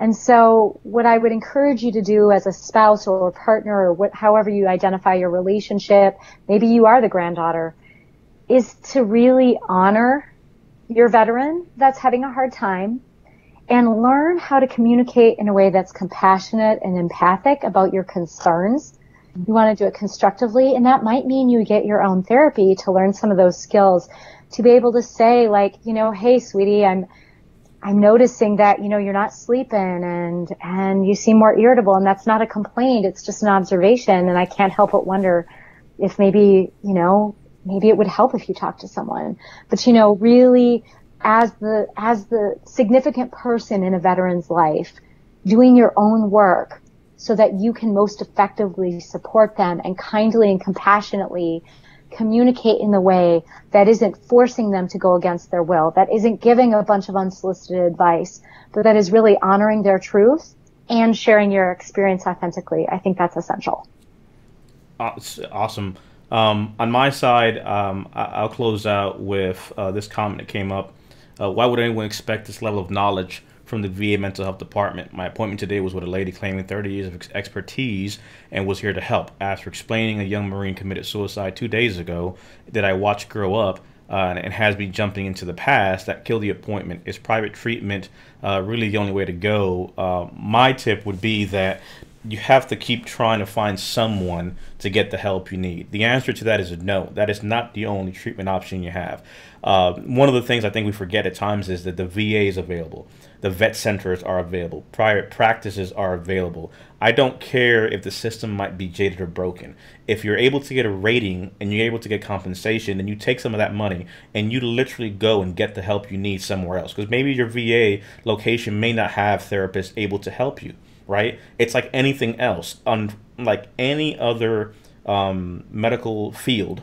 And so what I would encourage you to do as a spouse or a partner, or however you identify your relationship, maybe you are the granddaughter, is to really honor your veteran that's having a hard time, and learn how to communicate in a way that's compassionate and empathic about your concerns. You want to do it constructively, and that might mean you get your own therapy to learn some of those skills, to be able to say, like, hey, sweetie, I'm noticing that, you're not sleeping, and you seem more irritable, and that's not a complaint. It's just an observation. And I can't help but wonder if maybe it would help if you talk to someone. But, really, as the significant person in a veteran's life, doing your own work, so that you can most effectively support them and kindly and compassionately communicate in the way that isn't forcing them to go against their will, that isn't giving a bunch of unsolicited advice, but that is really honoring their truth and sharing your experience authentically. I think that's essential. Awesome. On my side, I'll close out with this comment that came up. Why would anyone expect this level of knowledge from the VA mental health department? My appointment today was with a lady claiming 30 years of expertise and was here to help. After explaining a young Marine committed suicide 2 days ago that I watched grow up and has me jumping into the past, that killed the appointment. Is private treatment really the only way to go? My tip would be that you have to keep trying to find someone to get the help you need. The answer to that is no. That is not the only treatment option you have. One of the things I think we forget at times is that the VA is available. The vet centers are available. Private practices are available. I don't care if the system might be jaded or broken. If you're able to get a rating and you're able to get compensation, then you take some of that money and you literally go and get the help you need somewhere else. Because maybe your VA location may not have therapists able to help you, right? It's like anything else. Like any other medical field,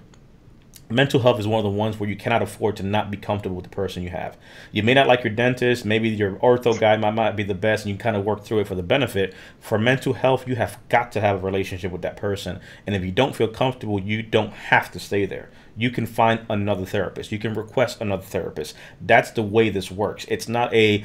mental health is one of the ones where you cannot afford to not be comfortable with the person you have. You may not like your dentist, maybe your ortho guy might not be the best, and you kind of work through it for the benefit. For mental health, you have got to have a relationship with that person. And if you don't feel comfortable, you don't have to stay there. You can find another therapist. You can request another therapist. That's the way this works. It's not I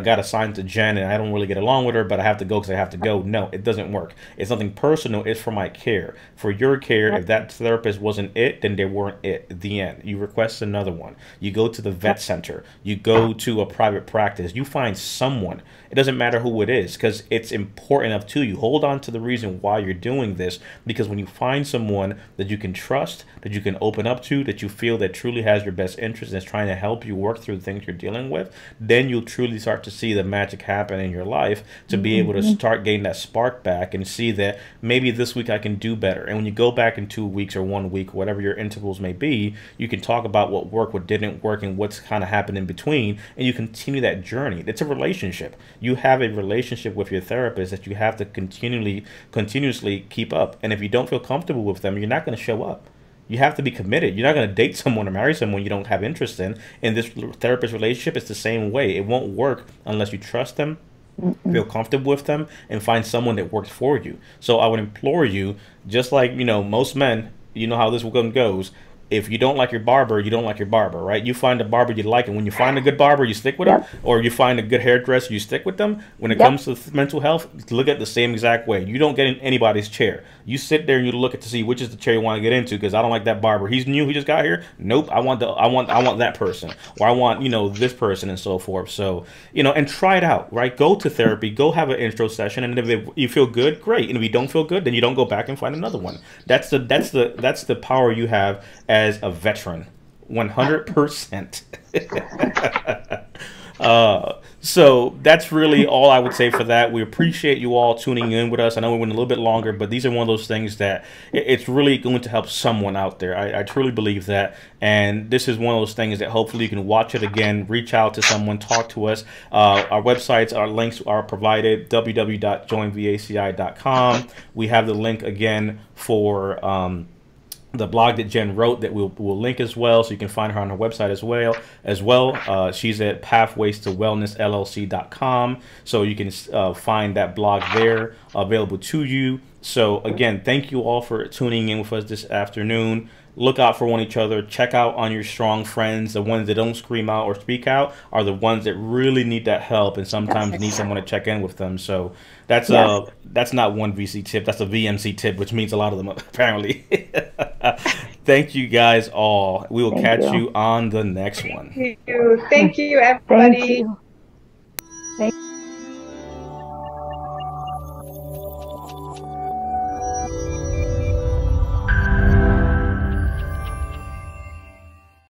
got assigned to Jen and I don't really get along with her, but I have to go because I have to go. No, it doesn't work. It's nothing personal. It's for my care. For your care, if that therapist wasn't it, then they weren't it. At the end. You request another one. You go to the vet center. You go to a private practice. You find someone. It doesn't matter who it is because it's important enough to you. Hold on to the reason why you're doing this, because when you find someone that you can trust, that you can open up to, that you feel that truly has your best interest and is trying to help you work through the things you're dealing with, then you'll truly start to see the magic happen in your life to be able to start getting that spark back and see that maybe this week I can do better. And when you go back in 2 weeks or 1 week, whatever your intervals may be, you can talk about what worked, what didn't work, and what's kind of happened in between, and you continue that journey. It's a relationship. You have a relationship with your therapist that you have to continuously keep up. And if you don't feel comfortable with them, you're not going to show up. You have to be committed. You're not going to date someone or marry someone you don't have interest in. In this therapist relationship, it's the same way. It won't work unless you trust them, feel comfortable with them, and find someone that works for you. So I would implore you, just like, most men, you know how this one goes. If you don't like your barber, you don't like your barber, right? You find a barber you like, and when you find a good barber, you stick with them, or you find a good hairdresser, you stick with them. When it comes to mental health, look at it the same exact way. You don't get in anybody's chair. You sit there and you look at to see which is the chair you want to get into, because I don't like that barber. He's new, he just got here. Nope, I want that person, or I want this person, and so forth. So and try it out, right? Go to therapy, go have an intro session, and if you feel good, great. And if you don't feel good, then you don't go back and find another one. That's the power you have as a veteran, 100%. So that's really all I would say for that. We appreciate you all tuning in with us. I know we went a little bit longer, but these are one of those things that it's really going to help someone out there. I truly believe that. And this is one of those things that hopefully you can watch it again, reach out to someone, talk to us. Our websites, our links are provided, www.joinvaci.com. We have the link again for the blog that Jen wrote that we'll link as well, so you can find her on her website as well. She's at pathways-to-wellness-llc.com, so you can find that blog there available to you. So again, thank you all for tuning in with us this afternoon. Look out for one each other. Check out on your strong friends. The ones that don't scream out or speak out are the ones that really need that help, and sometimes need someone to check in with them. So that's not one VC tip. That's a VMC tip, which means a lot of them apparently. Thank you guys all. We will catch you on the next one. Thank you, everybody. Thank you.